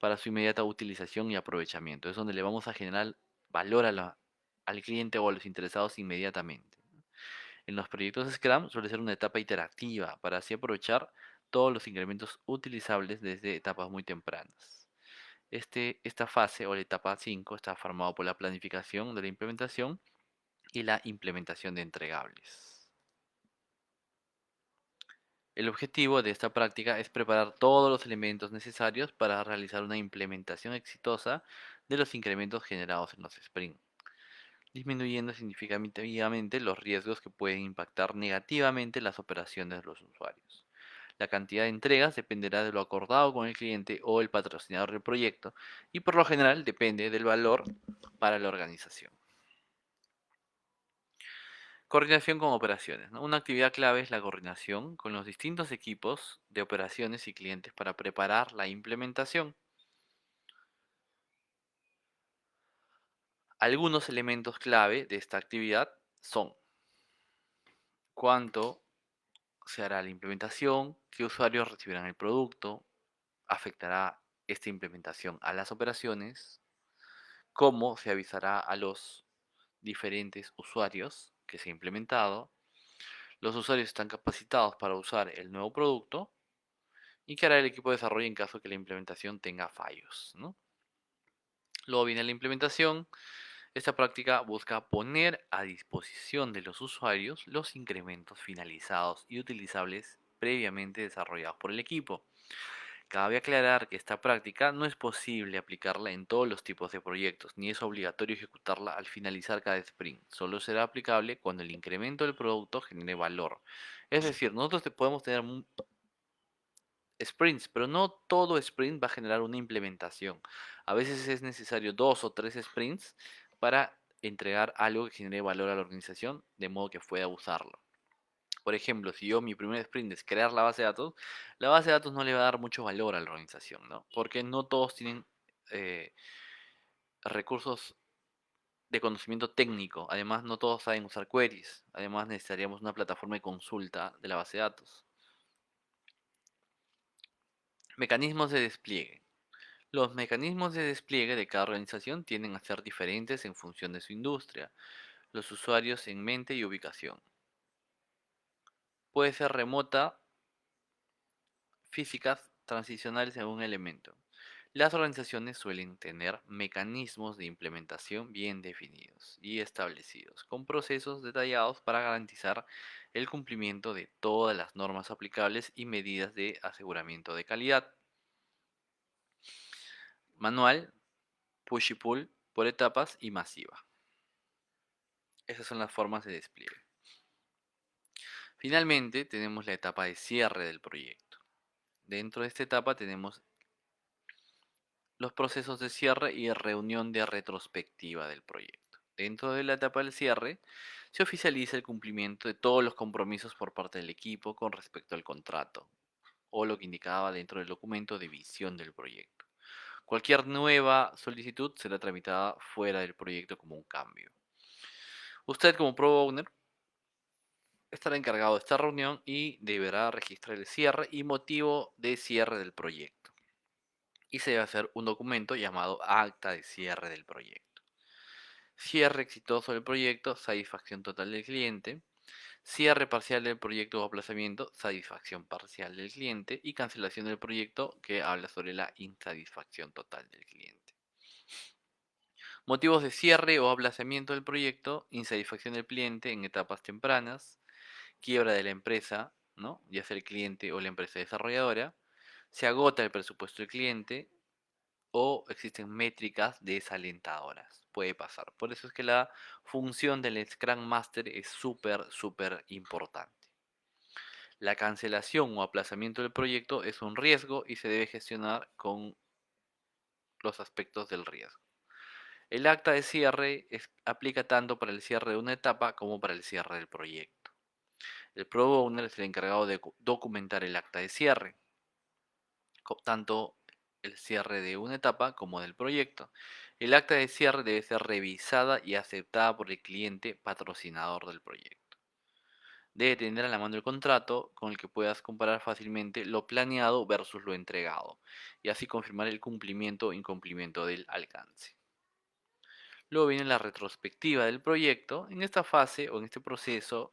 para su inmediata utilización y aprovechamiento. Es donde le vamos a generar valor al cliente o a los interesados inmediatamente. En los proyectos Scrum suele ser una etapa interactiva para así aprovechar todos los incrementos utilizables desde etapas muy tempranas. Esta fase o la etapa 5 está formada por la planificación de la implementación y la implementación de entregables. El objetivo de esta práctica es preparar todos los elementos necesarios para realizar una implementación exitosa de los incrementos generados en los sprints, disminuyendo significativamente los riesgos que pueden impactar negativamente las operaciones de los usuarios. La cantidad de entregas dependerá de lo acordado con el cliente o el patrocinador del proyecto y por lo general depende del valor para la organización. Coordinación con operaciones, ¿no? Una actividad clave es la coordinación con los distintos equipos de operaciones y clientes para preparar la implementación. Algunos elementos clave de esta actividad son cuánto se hará la implementación, qué usuarios recibirán el producto, afectará esta implementación a las operaciones, cómo se avisará a los diferentes usuarios que se ha implementado, los usuarios están capacitados para usar el nuevo producto y qué hará el equipo de desarrollo en caso que la implementación tenga fallos, ¿no? Luego viene la implementación. Esta práctica busca poner a disposición de los usuarios los incrementos finalizados y utilizables previamente desarrollados por el equipo. Cabe aclarar que esta práctica no es posible aplicarla en todos los tipos de proyectos, ni es obligatorio ejecutarla al finalizar cada sprint. Solo será aplicable cuando el incremento del producto genere valor. Es decir, nosotros podemos tener sprints, pero no todo sprint va a generar una implementación. A veces es necesario 2 o 3 sprints para entregar algo que genere valor a la organización, de modo que pueda usarlo. Por ejemplo, si yo mi primer sprint es crear la base de datos no le va a dar mucho valor a la organización, ¿no? Porque no todos tienen eh, recursos de conocimiento técnico. Además, no todos saben usar queries. Además, necesitaríamos una plataforma de consulta de la base de datos. Mecanismos de despliegue. Los mecanismos de despliegue de cada organización tienden a ser diferentes en función de su industria, los usuarios en mente y ubicación. Puede ser remota, físicas, transicionales en un elemento. Las organizaciones suelen tener mecanismos de implementación bien definidos y establecidos, con procesos detallados para garantizar el cumplimiento de todas las normas aplicables y medidas de aseguramiento de calidad. Manual, push y pull, por etapas y masiva. Esas son las formas de despliegue. Finalmente, tenemos la etapa de cierre del proyecto. Dentro de esta etapa tenemos los procesos de cierre y reunión de retrospectiva del proyecto. Dentro de la etapa del cierre, se oficializa el cumplimiento de todos los compromisos por parte del equipo con respecto al contrato, o lo que indicaba dentro del documento de visión del proyecto. Cualquier nueva solicitud será tramitada fuera del proyecto como un cambio. Usted como Pro Owner estará encargado de esta reunión y deberá registrar el cierre y motivo de cierre del proyecto. Y se debe hacer un documento llamado acta de cierre del proyecto. Cierre exitoso del proyecto, satisfacción total del cliente. Cierre parcial del proyecto o aplazamiento, satisfacción parcial del cliente. Y cancelación del proyecto, que habla sobre la insatisfacción total del cliente. Motivos de cierre o aplazamiento del proyecto, insatisfacción del cliente en etapas tempranas, quiebra de la empresa, ¿no? Ya sea el cliente o la empresa desarrolladora, se agota el presupuesto del cliente o existen métricas desalentadoras. Puede pasar. Por eso es que la función del Scrum Master es súper importante. La cancelación o aplazamiento del proyecto es un riesgo y se debe gestionar con los aspectos del riesgo. El acta de cierre aplica tanto para el cierre de una etapa como para el cierre del proyecto. El Product Owner es el encargado de documentar el acta de cierre, tanto el cierre de una etapa como del proyecto. El acta de cierre debe ser revisada y aceptada por el cliente patrocinador del proyecto. Debe tener a la mano el contrato con el que puedas comparar fácilmente lo planeado versus lo entregado y así confirmar el cumplimiento o incumplimiento del alcance. Luego viene la retrospectiva del proyecto. En esta fase o en este proceso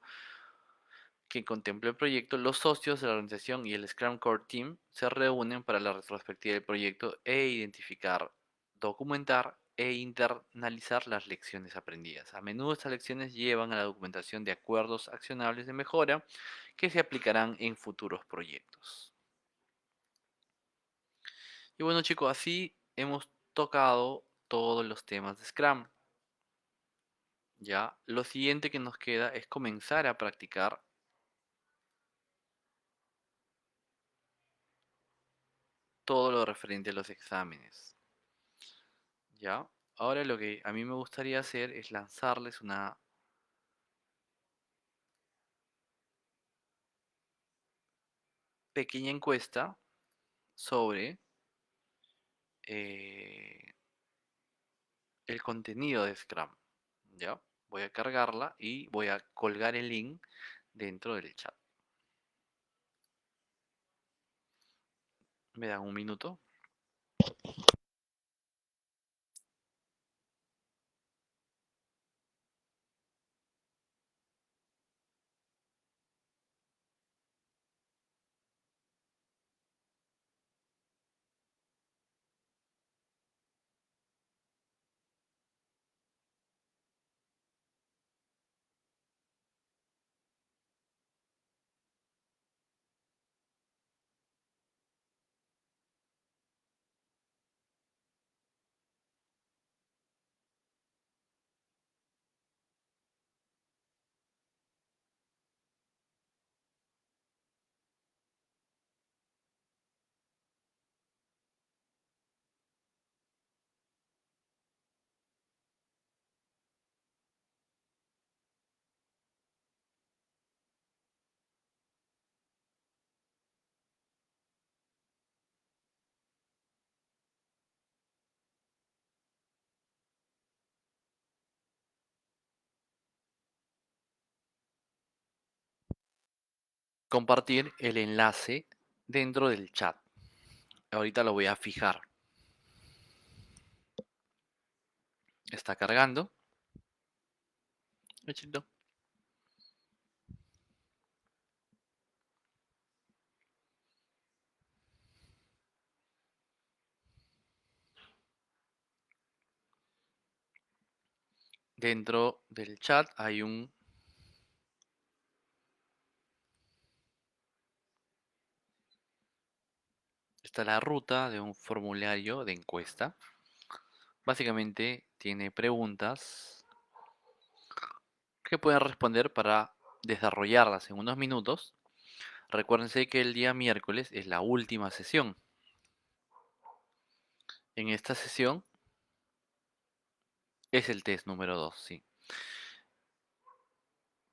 que contempla el proyecto, los socios de la organización y el Scrum Core Team se reúnen para la retrospectiva del proyecto e identificar, documentar e internalizar las lecciones aprendidas. A menudo estas lecciones llevan a la documentación de acuerdos accionables de mejora que se aplicarán en futuros proyectos. Y bueno chicos, así hemos tocado todos los temas de Scrum. Ya, lo siguiente que nos queda es comenzar a practicar todo lo referente a los exámenes. ¿Ya? Ahora lo que a mí me gustaría hacer es lanzarles una pequeña encuesta sobre eh, el contenido de Scrum. ¿Ya? Voy a cargarla y voy a colgar el link dentro del chat. Me dan un minuto. Compartir el enlace dentro del chat. Ahorita lo voy a fijar. Está cargando. Éxito. Dentro del chat hay está la ruta de un formulario de encuesta. Básicamente tiene preguntas que pueden responder para desarrollarlas en unos minutos. Recuérdense que el día miércoles es la última sesión. En esta sesión es el test número 2, sí.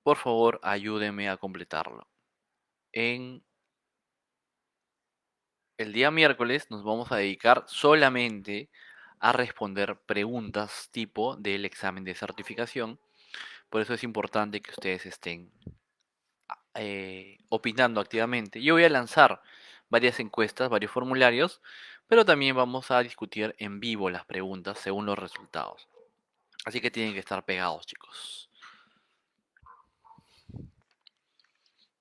Por favor, ayúdenme a completarlo. En el día miércoles nos vamos a dedicar solamente a responder preguntas tipo del examen de certificación. Por eso es importante que ustedes estén opinando activamente. Yo voy a lanzar varias encuestas, varios formularios, pero también vamos a discutir en vivo las preguntas según los resultados. Así que tienen que estar pegados, chicos.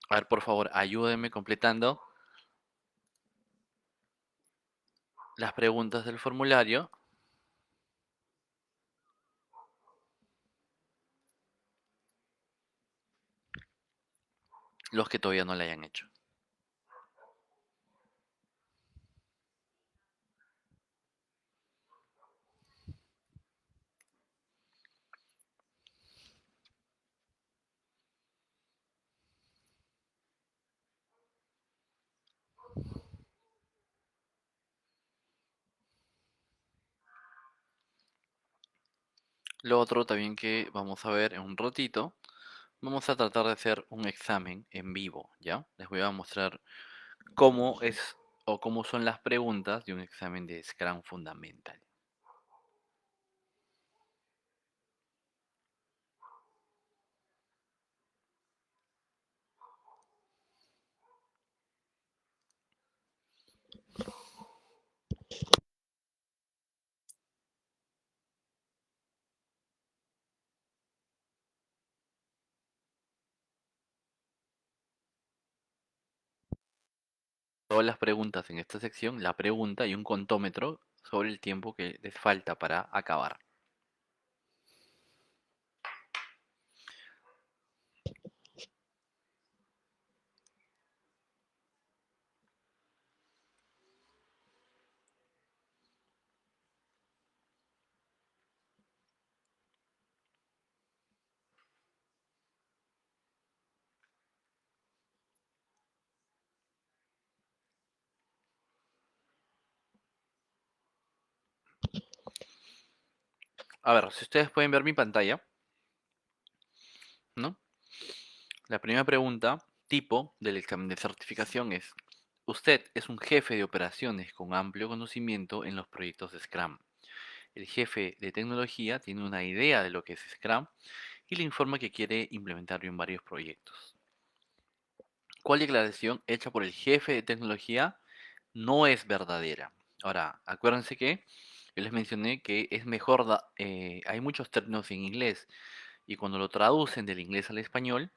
A ver, por favor, ayúdenme completando las preguntas del formulario, los que todavía no la hayan hecho. Lo otro también que vamos a ver en un ratito, vamos a tratar de hacer un examen en vivo, ¿ya? Les voy a mostrar cómo es o cómo son las preguntas de un examen de Scrum Fundamental. Todas las preguntas en esta sección, la pregunta y un contómetro sobre el tiempo que les falta para acabar. A ver, si ustedes pueden ver mi pantalla, ¿no? La primera pregunta, tipo del examen de certificación es, usted es un jefe de operaciones con amplio conocimiento en los proyectos de Scrum. El jefe de tecnología tiene una idea de lo que es Scrum y le informa que quiere implementarlo en varios proyectos. ¿Cuál declaración hecha por el jefe de tecnología no es verdadera? Ahora, acuérdense que yo les mencioné que es mejor, hay muchos términos en inglés y cuando lo traducen del inglés al español,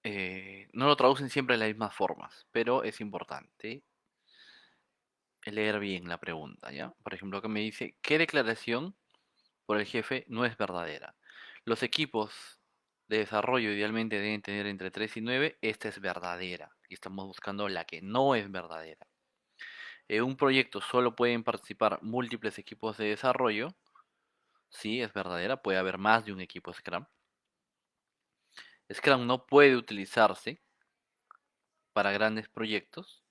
no lo traducen siempre de las mismas formas, pero es importante leer bien la pregunta, ¿ya? Por ejemplo, acá me dice, ¿qué declaración por el jefe no es verdadera? Los equipos de desarrollo idealmente deben tener entre 3 y 9. Esta es verdadera. Y estamos buscando la que no es verdadera. En un proyecto solo pueden participar múltiples equipos de desarrollo. Sí, es verdadera. Puede haber más de un equipo Scrum. Scrum no puede utilizarse para grandes proyectos.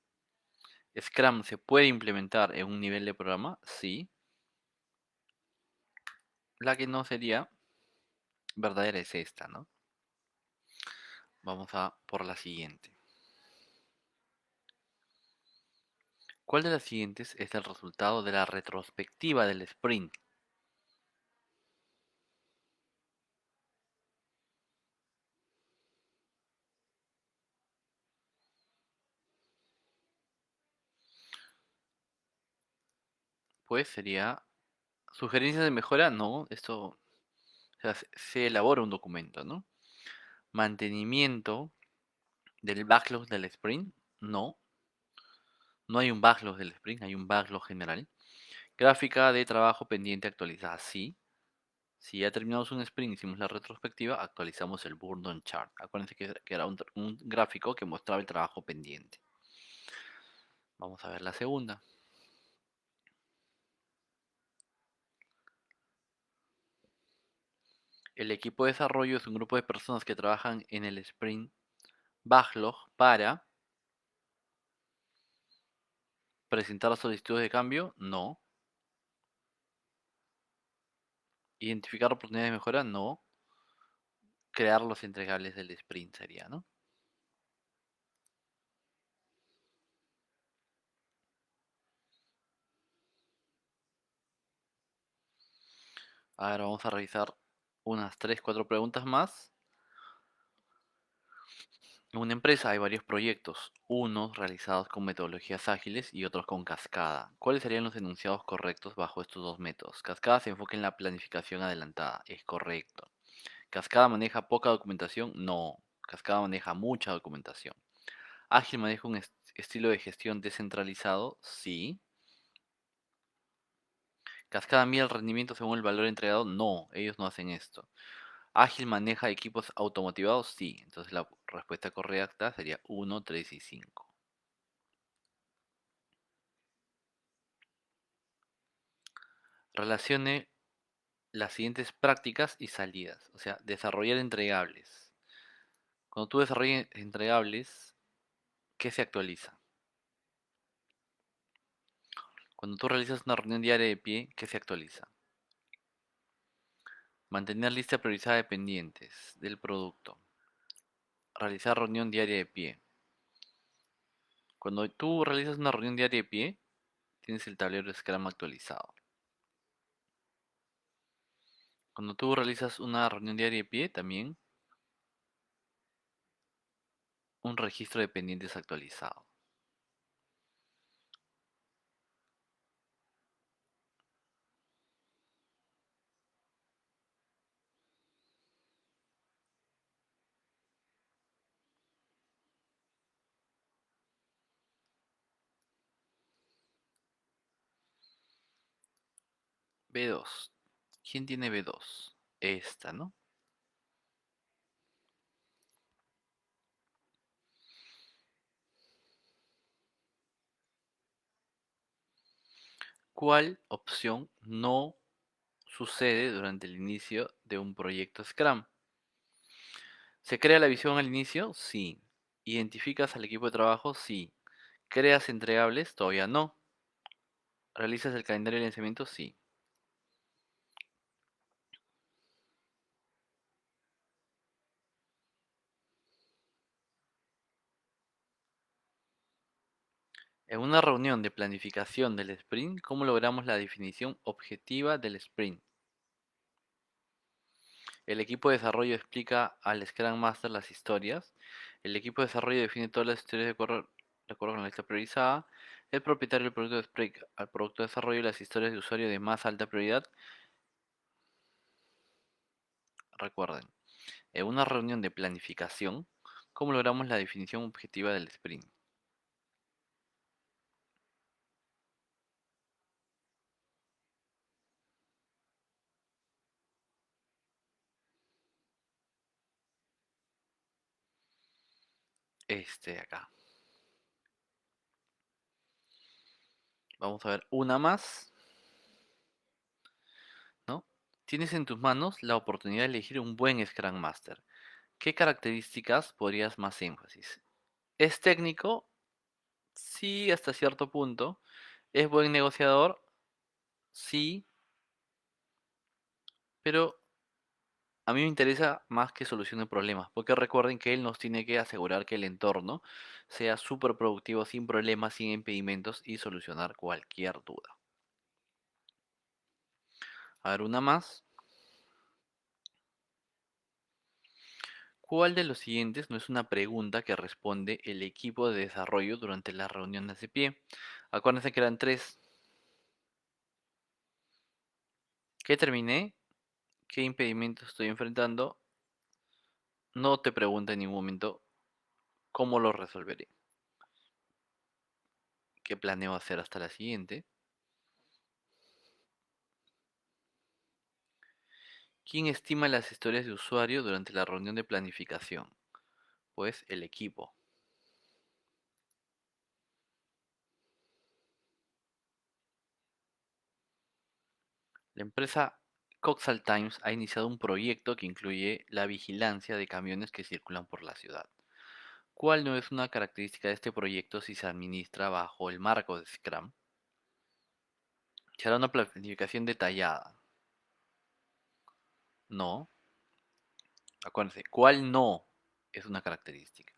Scrum se puede implementar en un nivel de programa. Sí. La que no sería verdadera es esta, ¿no? Vamos a por la siguiente. ¿Cuál de las siguientes es el resultado de la retrospectiva del sprint? Pues sería sugerencias de mejora, no, esto, o sea, se elabora un documento, ¿no? Mantenimiento del backlog del sprint, no, no hay un backlog del sprint, hay un backlog general. Gráfica de trabajo pendiente actualizada, sí, Si ya terminamos un sprint, hicimos la retrospectiva, actualizamos el burn chart. Acuérdense que era un gráfico que mostraba el trabajo pendiente. Vamos a ver la segunda. El equipo de desarrollo es un grupo de personas que trabajan en el sprint backlog para presentar solicitudes de cambio, no. Identificar oportunidades de mejora, no. Crear los entregables del sprint sería, ¿no? Ahora vamos a revisar unas 3, 4 preguntas más. En una empresa hay varios proyectos, unos realizados con metodologías ágiles y otros con cascada. ¿Cuáles serían los enunciados correctos bajo estos dos métodos? Cascada se enfoca en la planificación adelantada, es correcto. Cascada maneja poca documentación, no. Cascada maneja mucha documentación. Ágil maneja un estilo de gestión descentralizado, sí. Cascada mide el rendimiento según el valor entregado, no. Ellos no hacen esto. Ágil maneja equipos automotivados, sí. Entonces la respuesta correcta sería 1, 3 y 5. Relacione las siguientes prácticas y salidas. O sea, desarrollar entregables. Cuando tú desarrollas entregables, ¿qué se actualiza? Cuando tú realizas una reunión diaria de pie, ¿qué se actualiza? Mantener lista priorizada de pendientes del producto. Realizar reunión diaria de pie. Cuando tú realizas una reunión diaria de pie, tienes el tablero de Scrum actualizado. Cuando tú realizas una reunión diaria de pie, también un registro de pendientes actualizado. B2. ¿Quién tiene B2? Esta, ¿no? ¿Cuál opción no sucede durante el inicio de un proyecto Scrum? ¿Se crea la visión al inicio? Sí. ¿Identificas al equipo de trabajo? Sí. ¿Creas entregables? Todavía no. ¿Realizas el calendario de lanzamiento? Sí. En una reunión de planificación del sprint, ¿cómo logramos la definición objetiva del sprint? El equipo de desarrollo explica al Scrum Master las historias. El equipo de desarrollo define todas las historias de acuerdo con la lista priorizada. El propietario del producto explica al producto de desarrollo las historias de usuario de más alta prioridad. Recuerden, en una reunión de planificación, ¿cómo logramos la definición objetiva del sprint? Este de acá. Vamos a ver una más, ¿no? Tienes en tus manos la oportunidad de elegir un buen Scrum Master. ¿Qué características podrías más énfasis? ¿Es técnico? Sí, hasta cierto punto. ¿Es buen negociador? Sí, pero a mí me interesa más que solucione problemas, porque recuerden que él nos tiene que asegurar que el entorno sea súper productivo, sin problemas, sin impedimentos y solucionar cualquier duda. A ver, una más. ¿Cuál de los siguientes no es una pregunta que responde el equipo de desarrollo durante las reuniones de pie? Acuérdense que eran tres. ¿Qué terminé? ¿Qué impedimentos estoy enfrentando? No te pregunta en ningún momento cómo lo resolveré. ¿Qué planeo hacer hasta la siguiente? ¿Quién estima las historias de usuario durante la reunión de planificación? Pues el equipo. La empresa Coxal Times ha iniciado un proyecto que incluye la vigilancia de camiones que circulan por la ciudad. ¿Cuál no es una característica de este proyecto si se administra bajo el marco de Scrum? ¿Será una planificación detallada? No. Acuérdense, ¿cuál no es una característica?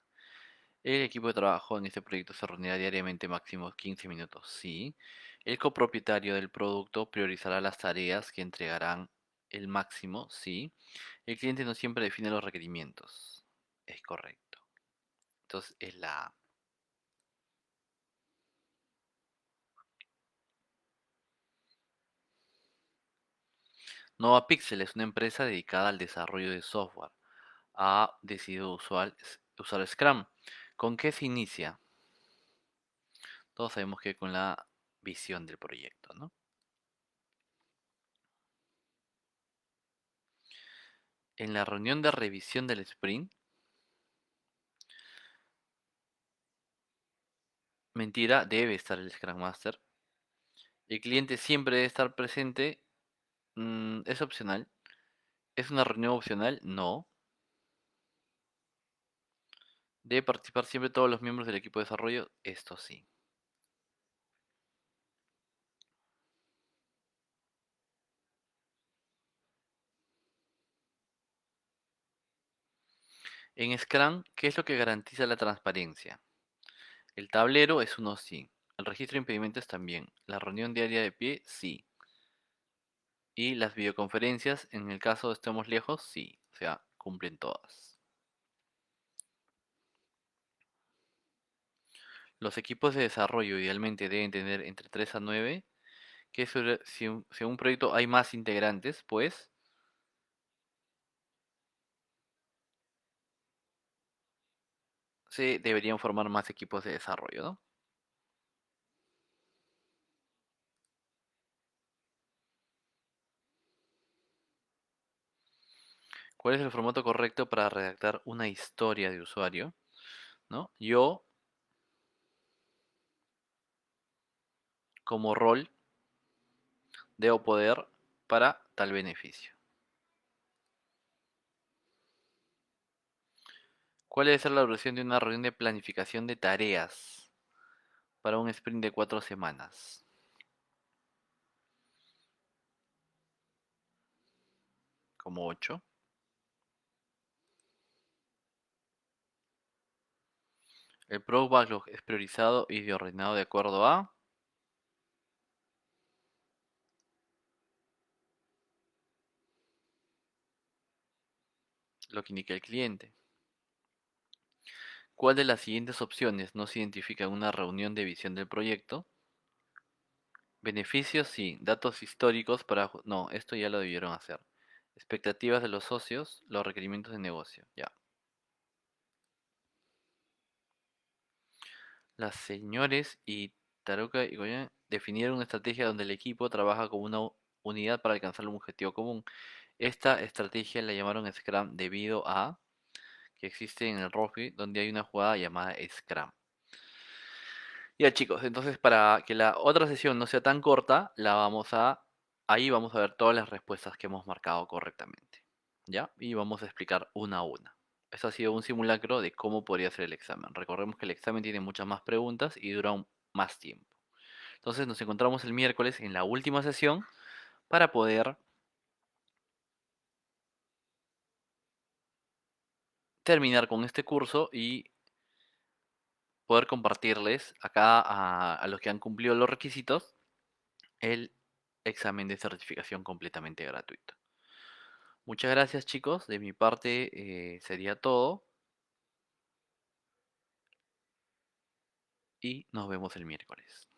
El equipo de trabajo en este proyecto se reunirá diariamente máximo 15 minutos. Sí. El copropietario del producto priorizará las tareas que entregarán el máximo. Sí. El cliente no siempre define los requerimientos. Es correcto. Entonces es la A. NovaPixel es una empresa dedicada al desarrollo de software. Ha decidido usar Scrum. ¿Con qué se inicia? Todos sabemos que con la visión del proyecto, ¿no? En la reunión de revisión del sprint, mentira, debe estar el Scrum Master. El cliente siempre debe estar presente. Es opcional. ¿Es una reunión opcional? No. ¿Debe participar siempre todos los miembros del equipo de desarrollo? Esto sí. En Scrum, ¿qué es lo que garantiza la transparencia? El tablero es uno sí. El registro de impedimentos también. La reunión diaria de pie, sí. Y las videoconferencias, en el caso de estemos lejos, sí. O sea, cumplen todas. Los equipos de desarrollo idealmente deben tener entre 3 a 9. Si un proyecto hay más integrantes, pues se deberían formar más equipos de desarrollo, ¿no? ¿Cuál es el formato correcto para redactar una historia de usuario? ¿No? Yo, como rol, debo poder para tal beneficio. ¿Cuál debe ser la duración de una reunión de planificación de tareas para un sprint de 4 semanas? Como 8. El Product Backlog es priorizado y ordenado de acuerdo a lo que indica el cliente. ¿Cuál de las siguientes opciones no se identifica en una reunión de visión del proyecto? Beneficios, sí. Datos históricos para... No, esto ya lo debieron hacer. Expectativas de los socios, los requerimientos de negocio. Ya. Las señores y Taruka y Goyen definieron una estrategia donde el equipo trabaja como una unidad para alcanzar un objetivo común. Esta estrategia la llamaron Scrum debido a que existe en el rugby donde hay una jugada llamada Scrum. Ya chicos, entonces para que la otra sesión no sea tan corta, ahí vamos a ver todas las respuestas que hemos marcado correctamente. ¿Ya? Y vamos a explicar una a una. Esto ha sido un simulacro de cómo podría ser el examen. Recordemos que el examen tiene muchas más preguntas y dura más tiempo. Entonces nos encontramos el miércoles en la última sesión para poder terminar con este curso y poder compartirles acá a los que han cumplido los requisitos el examen de certificación completamente gratuito. Muchas gracias chicos, de mi parte sería todo y nos vemos el miércoles.